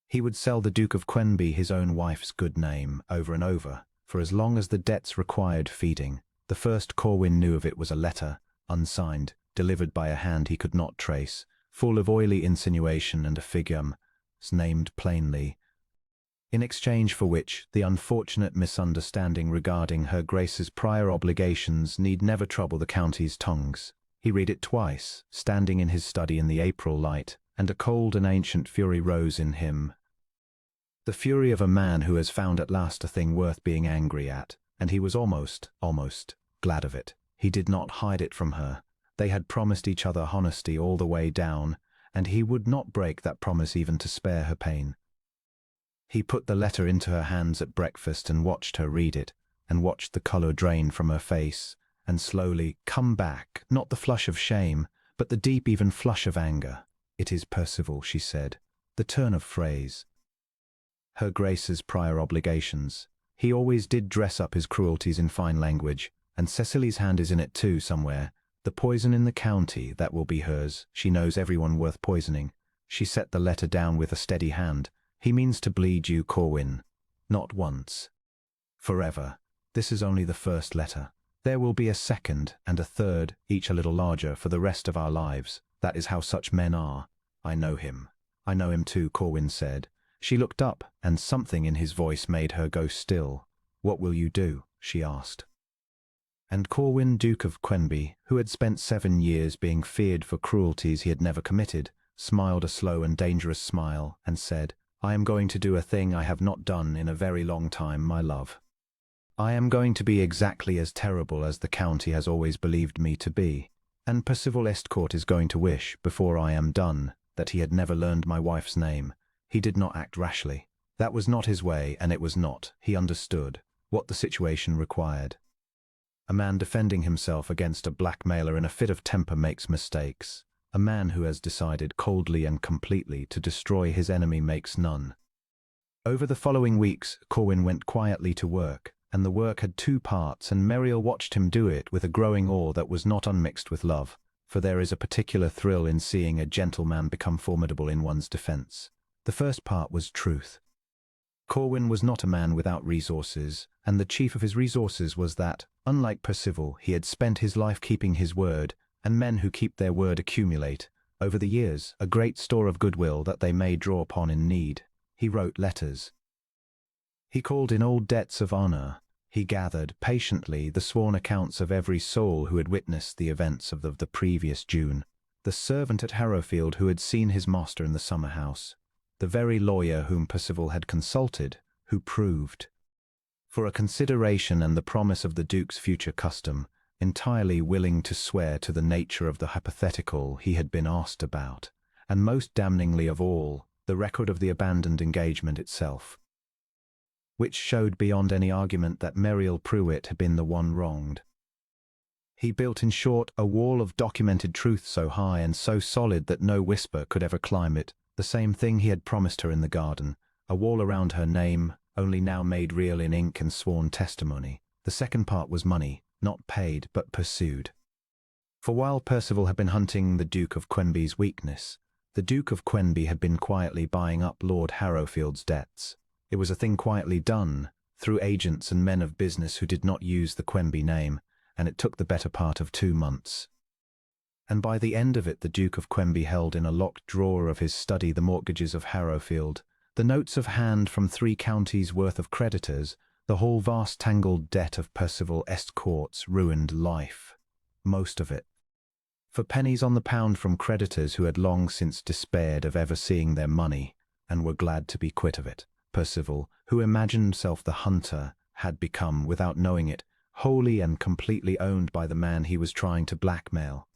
He would sell the Duke of Quenby his own wife's good name over and over, for as long as the debts required feeding. The first Corwin knew of it was a letter, unsigned, delivered by a hand he could not trace, full of oily insinuation and a figure named plainly, in exchange for which the unfortunate misunderstanding regarding her Grace's prior obligations need never trouble the county's tongues. He read it twice, standing in his study in the April light, and a cold and ancient fury rose in him. The fury of a man who has found at last a thing worth being angry at, and he was almost glad of it. He did not hide it from her. They had promised each other honesty all the way down, and he would not break that promise even to spare her pain. He put the letter into her hands at breakfast and watched her read it, and watched the colour drain from her face, and slowly, "Come back," not the flush of shame, but the deep even flush of anger. "It is Percival," she said. The turn of phrase. Her Grace's prior obligations. He always did dress up his cruelties in fine language, and Cecily's hand is in it too somewhere. The poison in the county, that will be hers. She knows everyone worth poisoning. She set the letter down with a steady hand. "He means to bleed you, Corwin. Not once. Forever. This is only the first letter. There will be a second and a third, each a little larger, for the rest of our lives. That is how such men are. I know him." "I know him too," Corwin said. She looked up, and something in his voice made her go still. "What will you do?" she asked. And Corwin, Duke of Quenby, who had spent 7 years being feared for cruelties he had never committed, smiled a slow and dangerous smile, and said, "I am going to do a thing I have not done in a very long time, my love. I am going to be exactly as terrible as the county has always believed me to be, and Percival Estcourt is going to wish, before I am done, that he had never learned my wife's name. He did not act rashly. That was not his way, and it was not, he understood, what the situation required. A man defending himself against a blackmailer in a fit of temper makes mistakes. A man who has decided coldly and completely to destroy his enemy makes none." Over the following weeks, Corwin went quietly to work, and the work had 2 parts, and Muriel watched him do it with a growing awe that was not unmixed with love, for there is a particular thrill in seeing a gentleman become formidable in one's defense. The first part was truth. Corwin was not a man without resources, and the chief of his resources was that, unlike Percival, he had spent his life keeping his word, and men who keep their word accumulate, over the years, a great store of goodwill that they may draw upon in need. He wrote letters. He called in old debts of honor. He gathered, patiently, the sworn accounts of every soul who had witnessed the events of the previous June. The servant at Harrowfield who had seen his master in the summer house. The very lawyer whom Percival had consulted, who proved, for a consideration and the promise of the Duke's future custom, entirely willing to swear to the nature of the hypothetical he had been asked about, and most damningly of all, the record of the abandoned engagement itself, which showed beyond any argument that Muriel Pruitt had been the one wronged. He built, in short, a wall of documented truth so high and so solid that no whisper could ever climb it, the same thing he had promised her in the garden, a wall around her name, only now made real in ink and sworn testimony. The second part was money, not paid but pursued. For while Percival had been hunting the Duke of Quenby's weakness, the Duke of Quenby had been quietly buying up Lord Harrowfield's debts. It was a thing quietly done, through agents and men of business who did not use the Quenby name, and it took the better part of 2 months. And by the end of it the Duke of Quenby held in a locked drawer of his study the mortgages of Harrowfield, the notes of hand from 3 counties' worth of creditors, the whole vast tangled debt of Percival Estcourt's ruined life. Most of it. For pennies on the pound from creditors who had long since despaired of ever seeing their money, and were glad to be quit of it. Percival, who imagined himself the hunter, had become, without knowing it, wholly and completely owned by the man he was trying to blackmail.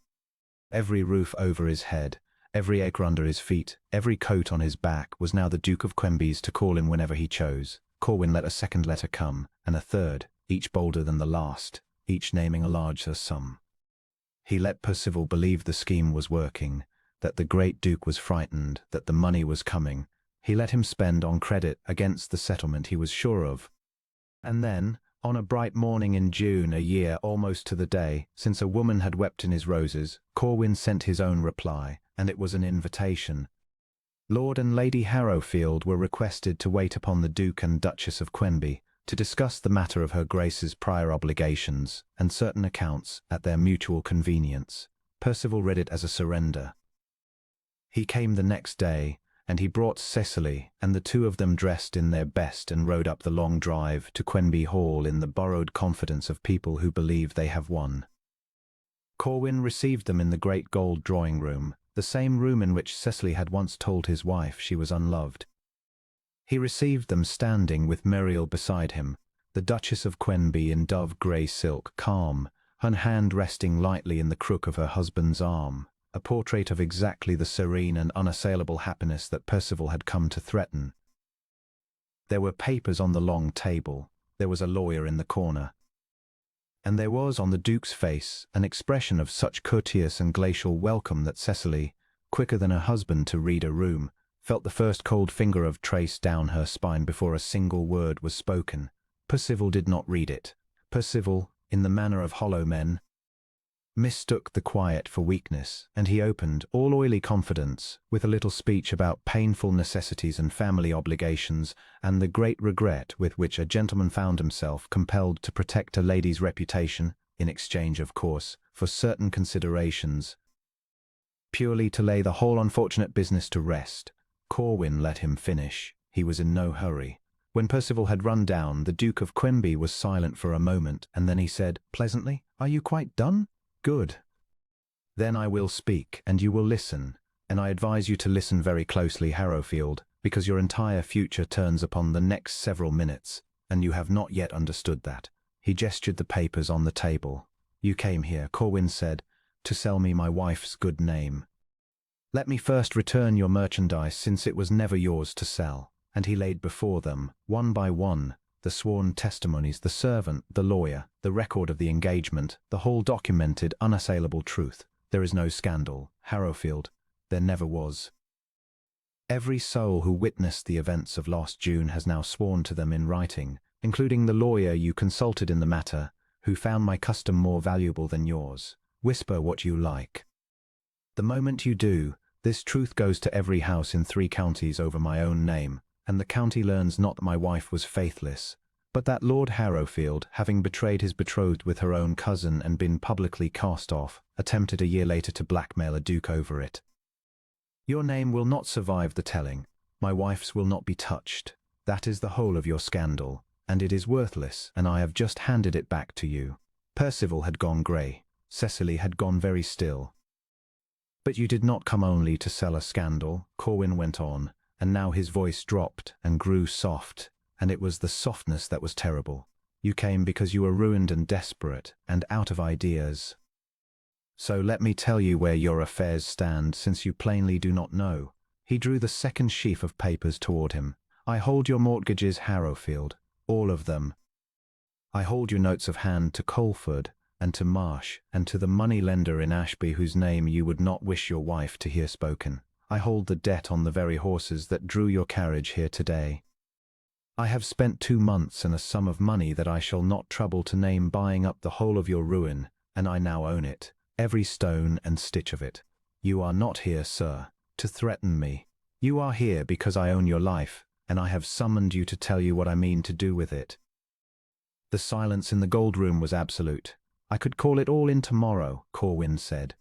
Every roof over his head, every acre under his feet, every coat on his back was now the Duke of Quenby's to call in whenever he chose. Corwin let a second letter come, and a third, each bolder than the last, each naming a larger sum. He let Percival believe the scheme was working, that the great Duke was frightened, that the money was coming. He let him spend on credit against the settlement he was sure of. And then, on a bright morning in June, a year almost to the day, since a woman had wept in his roses, Corwin sent his own reply, and it was an invitation. Lord and Lady Harrowfield were requested to wait upon the Duke and Duchess of Quenby, to discuss the matter of her Grace's prior obligations, and certain accounts, at their mutual convenience. Percival read it as a surrender. He came the next day, and he brought Cecily, and the 2 of them dressed in their best and rode up the long drive to Quenby Hall in the borrowed confidence of people who believe they have won. Corwin received them in the great gold drawing-room, the same room in which Cecily had once told his wife she was unloved. He received them standing with Muriel beside him, the Duchess of Quenby in dove-grey silk, calm, her hand resting lightly in the crook of her husband's arm, a portrait of exactly the serene and unassailable happiness that Percival had come to threaten. There were papers on the long table. There was a lawyer in the corner. And there was on the Duke's face an expression of such courteous and glacial welcome that Cecily, quicker than her husband to read a room, felt the first cold finger of trace down her spine before a single word was spoken. Percival did not read it. Percival, in the manner of hollow men, mistook the quiet for weakness, and he opened, all oily confidence, with a little speech about painful necessities and family obligations, and the great regret with which a gentleman found himself compelled to protect a lady's reputation, in exchange, of course, for certain considerations, purely to lay the whole unfortunate business to rest. Corwin let him finish. He was in no hurry. When Percival had run down, the Duke of Quenby was silent for a moment, and then he said, pleasantly, "Are you quite done? Good. Then I will speak, and you will listen, and I advise you to listen very closely, Harrowfield, because your entire future turns upon the next several minutes, and you have not yet understood that." He gestured the papers on the table. "You came here," Corwin said, "to sell me my wife's good name. Let me first return your merchandise, since it was never yours to sell." And he laid before them, one by one, the sworn testimonies, the servant, the lawyer, the record of the engagement, the whole documented, unassailable truth. There is no scandal, Harrowfield. There never was. Every soul who witnessed the events of last June has now sworn to them in writing, including the lawyer you consulted in the matter, who found my custom more valuable than yours. Whisper what you like. The moment you do, this truth goes to every house in 3 counties over my own name, and the county learns not that my wife was faithless, but that Lord Harrowfield, having betrayed his betrothed with her own cousin and been publicly cast off, attempted a year later to blackmail a duke over it. Your name will not survive the telling. My wife's will not be touched. That is the whole of your scandal, and it is worthless, and I have just handed it back to you." Percival had gone grey. Cecily had gone very still. "But you did not come only to sell a scandal," Corwin went on, and now his voice dropped and grew soft, and it was the softness that was terrible. "You came because you were ruined and desperate, and out of ideas. So let me tell you where your affairs stand, since you plainly do not know." He drew the second sheaf of papers toward him. "I hold your mortgages, Harrowfield, all of them. I hold your notes of hand to Colford, and to Marsh, and to the money-lender in Ashby whose name you would not wish your wife to hear spoken. I hold the debt on the very horses that drew your carriage here today. I have spent 2 months and a sum of money that I shall not trouble to name buying up the whole of your ruin, and I now own it, every stone and stitch of it. You are not here, sir, to threaten me. You are here because I own your life, and I have summoned you to tell you what I mean to do with it." The silence in the gold room was absolute. "I could call it all in tomorrow," Corwin said.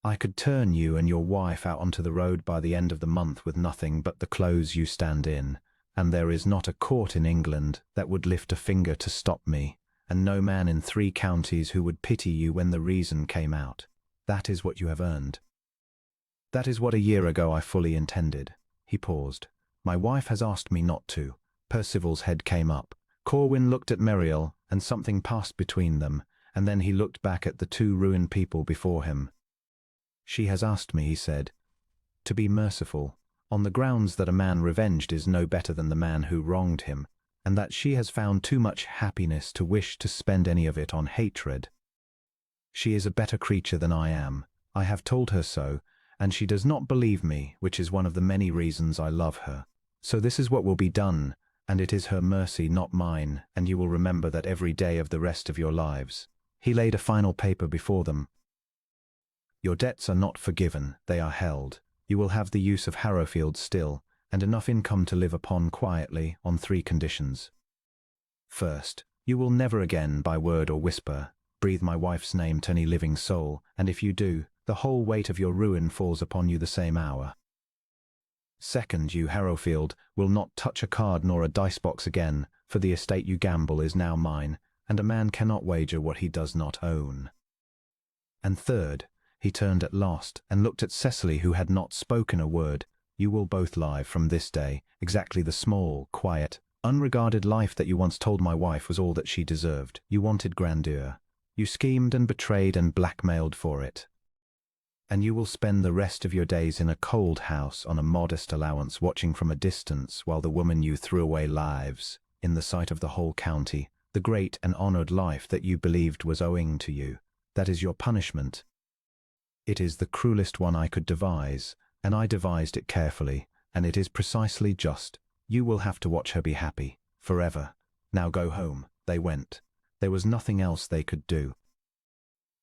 "I could turn you and your wife out onto the road by the end of the month with nothing but the clothes you stand in, and there is not a court in England that would lift a finger to stop me, and no man in 3 counties who would pity you when the reason came out. That is what you have earned. That is what a year ago I fully intended." He paused. "My wife has asked me not to." Percival's head came up. Corwin looked at Muriel, and something passed between them, and then he looked back at the 2 ruined people before him. "She has asked me," he said, "to be merciful, on the grounds that a man revenged is no better than the man who wronged him, and that she has found too much happiness to wish to spend any of it on hatred. She is a better creature than I am. I have told her so, and she does not believe me, which is one of the many reasons I love her. So this is what will be done, and it is her mercy, not mine, and you will remember that every day of the rest of your lives." He laid a final paper before them. "Your debts are not forgiven, they are held. You will have the use of Harrowfield still, and enough income to live upon quietly on 3 conditions. First, you will never again, by word or whisper, breathe my wife's name to any living soul, and if you do, the whole weight of your ruin falls upon you the same hour. Second, you, Harrowfield, will not touch a card nor a dice box again, for the estate you gamble is now mine, and a man cannot wager what he does not own. And third," he turned at last and looked at Cecily, who had not spoken a word, "you will both live from this day exactly the small, quiet, unregarded life that you once told my wife was all that she deserved. You wanted grandeur. You schemed and betrayed and blackmailed for it. And you will spend the rest of your days in a cold house on a modest allowance, watching from a distance while the woman you threw away lives, in the sight of the whole county, the great and honored life that you believed was owing to you. That is your punishment. It is the cruelest one I could devise, and I devised it carefully, and it is precisely just. You will have to watch her be happy, forever. Now go home." They went. There was nothing else they could do.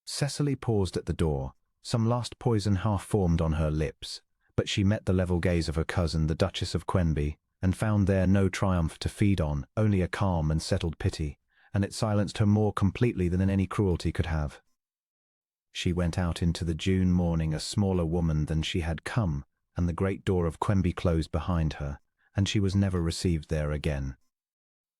Cecily paused at the door, some last poison half formed on her lips, but she met the level gaze of her cousin, the Duchess of Quenby, and found there no triumph to feed on, only a calm and settled pity, and it silenced her more completely than any cruelty could have. She went out into the June morning a smaller woman than she had come, and the great door of Quenby closed behind her, and she was never received there again.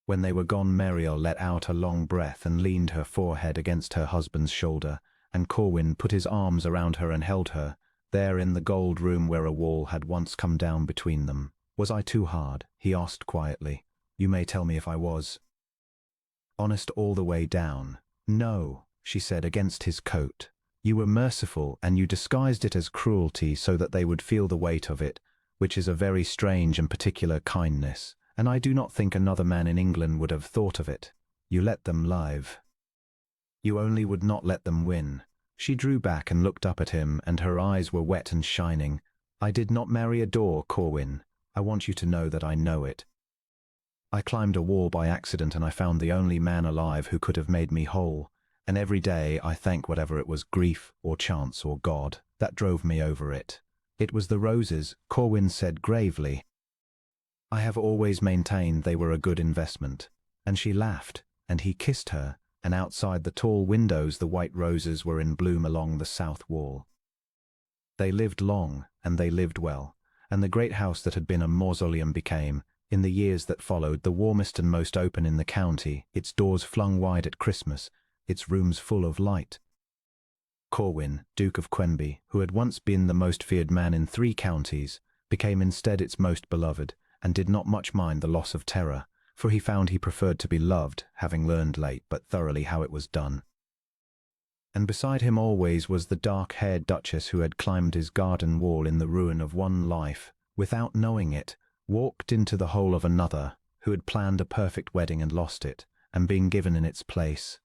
When they were gone, Mariel let out a long breath and leaned her forehead against her husband's shoulder, and Corwin put his arms around her and held her, there in the gold room where a wall had once come down between them. "Was I too hard?" he asked quietly. "You may tell me if I was." "Honest all the way down." "No," she said, against his coat. "You were merciful, and you disguised it as cruelty so that they would feel the weight of it, which is a very strange and particular kindness, and I do not think another man in England would have thought of it. You let them live. You only would not let them win." She drew back and looked up at him, and her eyes were wet and shining. "I did not marry a door, Corwin. I want you to know that I know it. I climbed a wall by accident, and I found the only man alive who could have made me whole, and every day I thank whatever it was, grief or chance or God, that drove me over it. It was the roses," Corwin said gravely. "I have always maintained they were a good investment." And she laughed, and he kissed her, and outside the tall windows the white roses were in bloom along the south wall. They lived long, and they lived well, and the great house that had been a mausoleum became, in the years that followed, the warmest and most open in the county, its doors flung wide at Christmas, its rooms full of light. Corwin, Duke of Quenby, who had once been the most feared man in 3 counties, became instead its most beloved, and did not much mind the loss of terror, for he found he preferred to be loved, having learned late but thoroughly how it was done. And beside him always was the dark-haired Duchess who had climbed his garden wall in the ruin of one life, without knowing it, walked into the hole of another, who had planned a perfect wedding and lost it, and been given in its place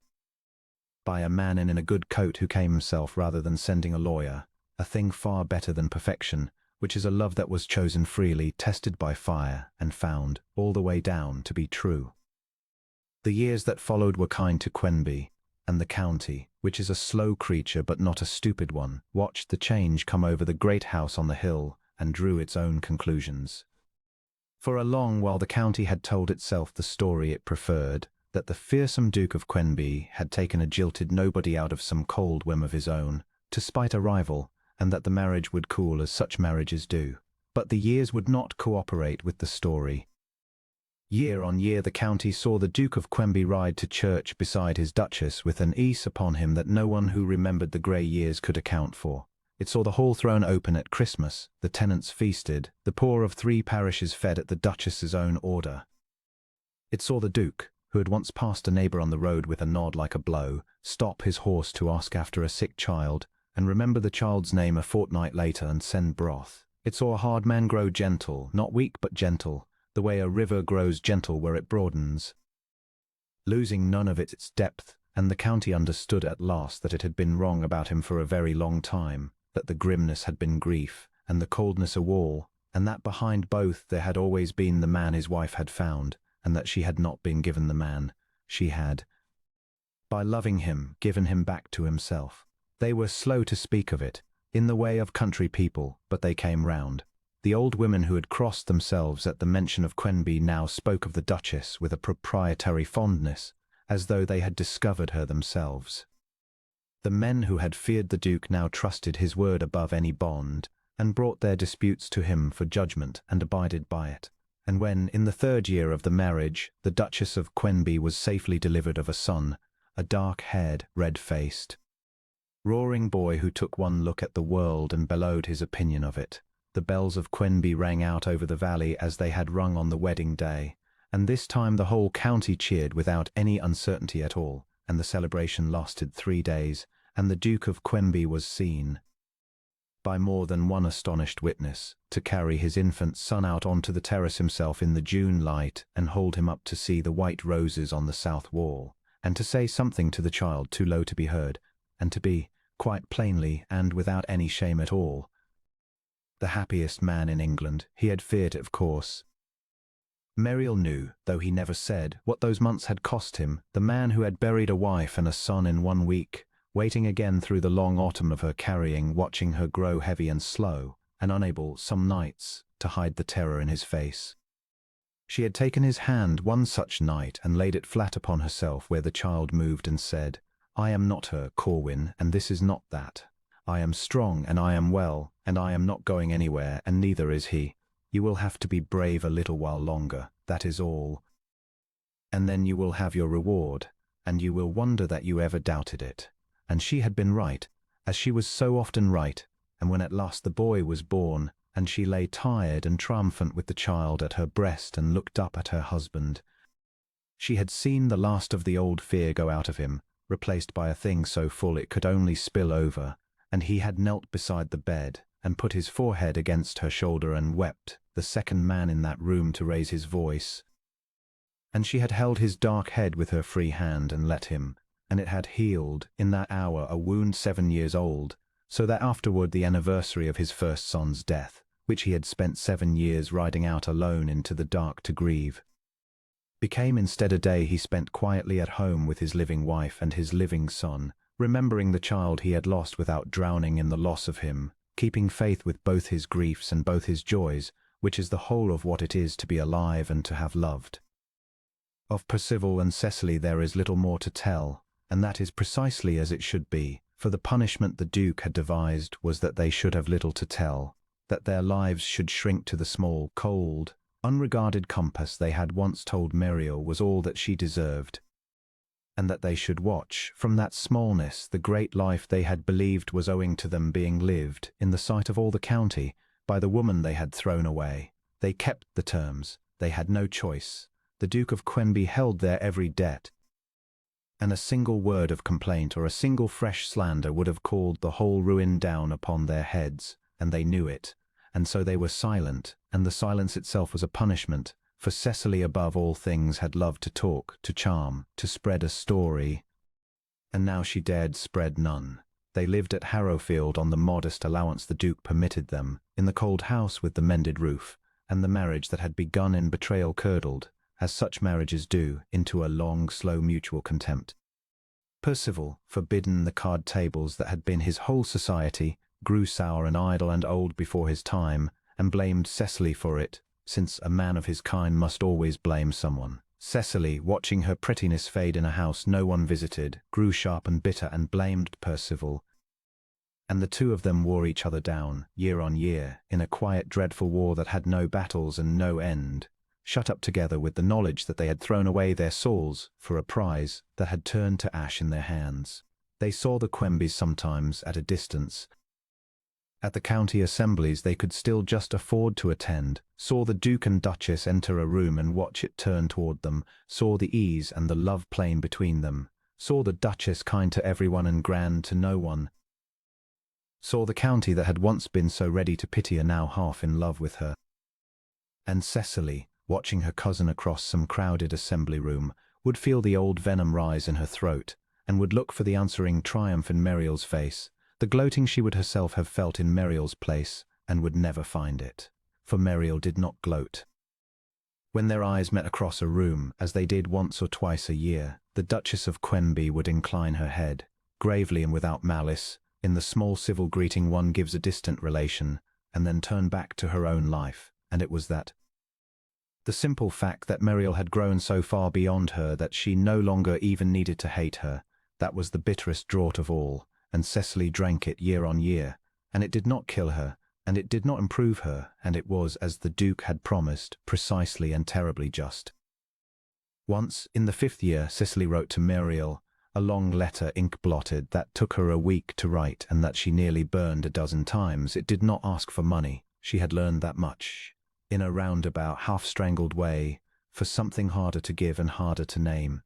by a man in a good coat who came himself rather than sending a lawyer, a thing far better than perfection, which is a love that was chosen freely, tested by fire, and found, all the way down, to be true. The years that followed were kind to Quenby, and the county, which is a slow creature but not a stupid one, watched the change come over the great house on the hill, and drew its own conclusions. For a long while the county had told itself the story it preferred, that the fearsome Duke of Quenby had taken a jilted nobody out of some cold whim of his own, to spite a rival, and that the marriage would cool as such marriages do. But the years would not cooperate with the story. Year on year the county saw the Duke of Quenby ride to church beside his Duchess with an ease upon him that no one who remembered the grey years could account for. It saw the hall thrown open at Christmas, the tenants feasted, the poor of 3 parishes fed at the Duchess's own order. It saw the Duke, who had once passed a neighbour on the road with a nod like a blow, stop his horse to ask after a sick child, and remember the child's name a fortnight later and send broth. It saw a hard man grow gentle, not weak but gentle, the way a river grows gentle where it broadens, losing none of its depth, and the county understood at last that it had been wrong about him for a very long time, that the grimness had been grief, and the coldness a wall, and that behind both there had always been the man his wife had found, and that she had not been given the man. She had, by loving him, given him back to himself. They were slow to speak of it, in the way of country people, but they came round. The old women who had crossed themselves at the mention of Quenby now spoke of the Duchess with a proprietary fondness, as though they had discovered her themselves. The men who had feared the Duke now trusted his word above any bond, and brought their disputes to him for judgment and abided by it. And when, in the 3rd year of the marriage, the Duchess of Quenby was safely delivered of a son, a dark-haired, red-faced, roaring boy who took one look at the world and bellowed his opinion of it, the bells of Quenby rang out over the valley as they had rung on the wedding day, and this time the whole county cheered without any uncertainty at all, and the celebration lasted 3 days, and the Duke of Quenby was seen by more than one astonished witness, to carry his infant son out onto the terrace himself in the June light and hold him up to see the white roses on the south wall, and to say something to the child too low to be heard, and to be, quite plainly and without any shame at all, the happiest man in England. He had feared it, of course. Muriel knew, though he never said, what those months had cost him, the man who had buried a wife and a son in 1 week, waiting again through the long autumn of her carrying, watching her grow heavy and slow, and unable, some nights, to hide the terror in his face. She had taken his hand one such night and laid it flat upon herself where the child moved and said, "I am not her, Corwin, and this is not that. I am strong and I am well, and I am not going anywhere, and neither is he. You will have to be brave a little while longer, that is all. And then you will have your reward, and you will wonder that you ever doubted it." And she had been right, as she was so often right, and when at last the boy was born, and she lay tired and triumphant with the child at her breast and looked up at her husband, she had seen the last of the old fear go out of him, replaced by a thing so full it could only spill over, and he had knelt beside the bed and put his forehead against her shoulder and wept, the second man in that room to raise his voice. And she had held his dark head with her free hand and let him, and it had healed, in that hour, a wound 7 years old, so that afterward the anniversary of his first son's death, which he had spent 7 years riding out alone into the dark to grieve, became instead a day he spent quietly at home with his living wife and his living son, remembering the child he had lost without drowning in the loss of him, keeping faith with both his griefs and both his joys, which is the whole of what it is to be alive and to have loved. Of Percival and Cecily there is little more to tell, and that is precisely as it should be, for the punishment the Duke had devised was that they should have little to tell, that their lives should shrink to the small, cold, unregarded compass they had once told Muriel was all that she deserved, and that they should watch, from that smallness, the great life they had believed was owing to them being lived, in the sight of all the county, by the woman they had thrown away. They kept the terms, they had no choice. The Duke of Quenby held their every debt, and a single word of complaint or a single fresh slander would have called the whole ruin down upon their heads, and they knew it, and so they were silent, and the silence itself was a punishment, for Cecily above all things had loved to talk, to charm, to spread a story, and now she dared spread none. They lived at Harrowfield on the modest allowance the Duke permitted them, in the cold house with the mended roof, and the marriage that had begun in betrayal curdled, as such marriages do, into a long, slow mutual contempt. Percival, forbidden the card tables that had been his whole society, grew sour and idle and old before his time, and blamed Cecily for it, since a man of his kind must always blame someone. Cecily, watching her prettiness fade in a house no one visited, grew sharp and bitter and blamed Percival, and the two of them wore each other down, year on year, in a quiet, dreadful war that had no battles and no end, shut up together with the knowledge that they had thrown away their souls for a prize that had turned to ash in their hands. They saw the Quenbys sometimes at a distance. At the county assemblies they could still just afford to attend, saw the Duke and Duchess enter a room and watch it turn toward them, saw the ease and the love plain between them, saw the Duchess kind to everyone and grand to no one, saw the county that had once been so ready to pity her now half in love with her. And Cecily, watching her cousin across some crowded assembly room, would feel the old venom rise in her throat, and would look for the answering triumph in Muriel's face, the gloating she would herself have felt in Muriel's place, and would never find it, for Muriel did not gloat. When their eyes met across a room, as they did once or twice a year, the Duchess of Quenby would incline her head, gravely and without malice, in the small civil greeting one gives a distant relation, and then turn back to her own life, and it was that. The simple fact that Muriel had grown so far beyond her that she no longer even needed to hate her, that was the bitterest draught of all, and Cecily drank it year on year, and it did not kill her, and it did not improve her, and it was, as the Duke had promised, precisely and terribly just. Once, in the 5th year, Cecily wrote to Muriel, a long letter ink-blotted that took her a week to write and that she nearly burned a dozen times. It did not ask for money, she had learned that much, in a roundabout, half-strangled way, for something harder to give and harder to name.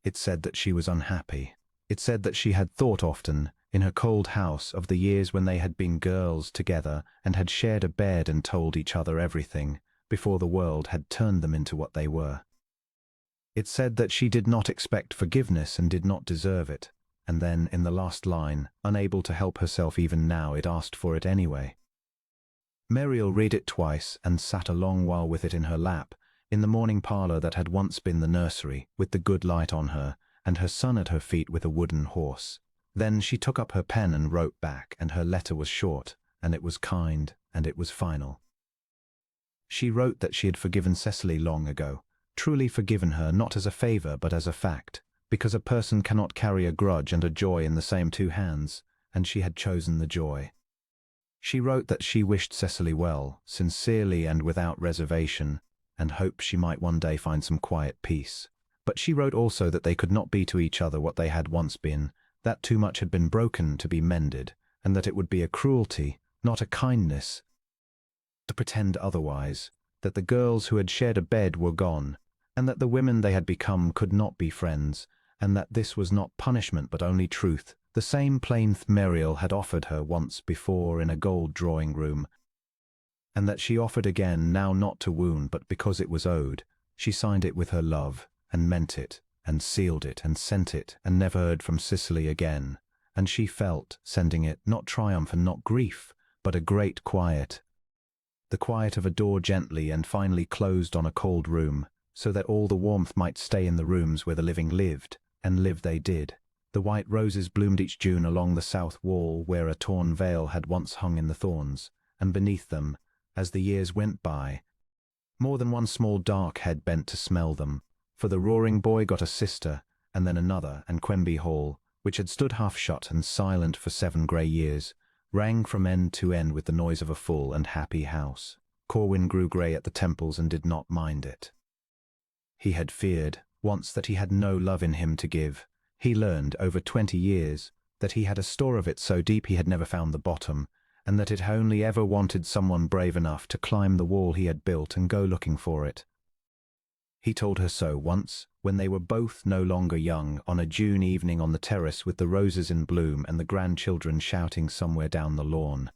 It said that she was unhappy. It said that she had thought often, in her cold house of the years when they had been girls together and had shared a bed and told each other everything, before the world had turned them into what they were. It said that she did not expect forgiveness and did not deserve it, and then, in the last line, unable to help herself even now, it asked for it anyway. Muriel read it twice and sat a long while with it in her lap, in the morning parlour that had once been the nursery, with the good light on her, and her son at her feet with a wooden horse. Then she took up her pen and wrote back, and her letter was short, and it was kind, and it was final. She wrote that she had forgiven Cecily long ago, truly forgiven her not as a favour but as a fact, because a person cannot carry a grudge and a joy in the same two hands, and she had chosen the joy. She wrote that she wished Cecily well, sincerely and without reservation, and hoped she might one day find some quiet peace. But she wrote also that they could not be to each other what they had once been, that too much had been broken to be mended, and that it would be a cruelty, not a kindness, to pretend otherwise, that the girls who had shared a bed were gone, and that the women they had become could not be friends, and that this was not punishment but only truth, the same plain Muriel had offered her once before in a gold drawing-room, and that she offered again, now not to wound but because it was owed. She signed it with her love, and meant it, and sealed it, and sent it, and never heard from Cecily again, and she felt, sending it, not triumph and not grief, but a great quiet, the quiet of a door gently and finally closed on a cold room, so that all the warmth might stay in the rooms where the living lived, and live they did. The white roses bloomed each June along the south wall where a torn veil had once hung in the thorns, and beneath them, as the years went by, more than one small dark head bent to smell them, for the roaring boy got a sister, and then another, and Quenby Hall, which had stood half shut and silent for 7 grey years, rang from end to end with the noise of a full and happy house. Corwin grew grey at the temples and did not mind it. He had feared, once, that he had no love in him to give. He learned, over 20 years, that he had a store of it so deep he had never found the bottom, and that it only ever wanted someone brave enough to climb the wall he had built and go looking for it. He told her so once, when they were both no longer young, on a June evening on the terrace with the roses in bloom and the grandchildren shouting somewhere down the lawn.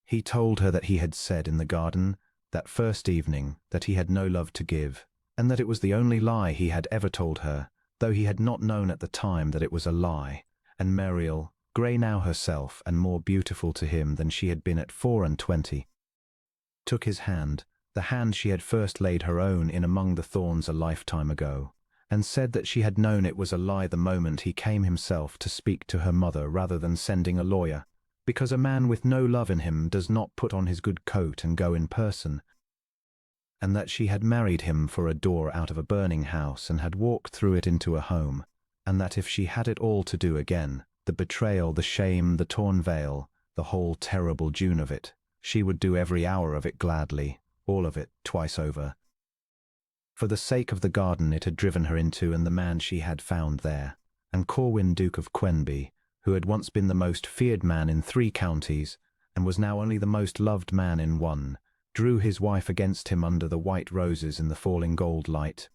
He told her that he had said in the garden, that first evening, that he had no love to give, and that it was the only lie he had ever told her, though he had not known at the time that it was a lie, and Muriel, grey now herself and more beautiful to him than she had been at 24, took his hand, the hand she had first laid her own in among the thorns a lifetime ago, and said that she had known it was a lie the moment he came himself to speak to her mother rather than sending a lawyer, because a man with no love in him does not put on his good coat and go in person, and that she had married him for a door out of a burning house and had walked through it into a home, and that if she had it all to do again, the betrayal, the shame, the torn veil, the whole terrible June of it, she would do every hour of it gladly, all of it, twice over. For the sake of the garden it had driven her into and the man she had found there, and Corwin, Duke of Quenby, who had once been the most feared man in 3 counties, and was now only the most loved man in 1, drew his wife against him under the white roses in the falling gold light,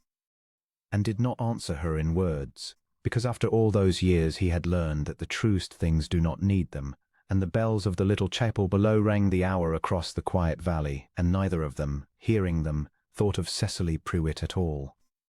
and did not answer her in words, because after all those years he had learned that the truest things do not need them, and the bells of the little chapel below rang the hour across the quiet valley, and neither of them, hearing them, thought of Cecily Pruitt at all.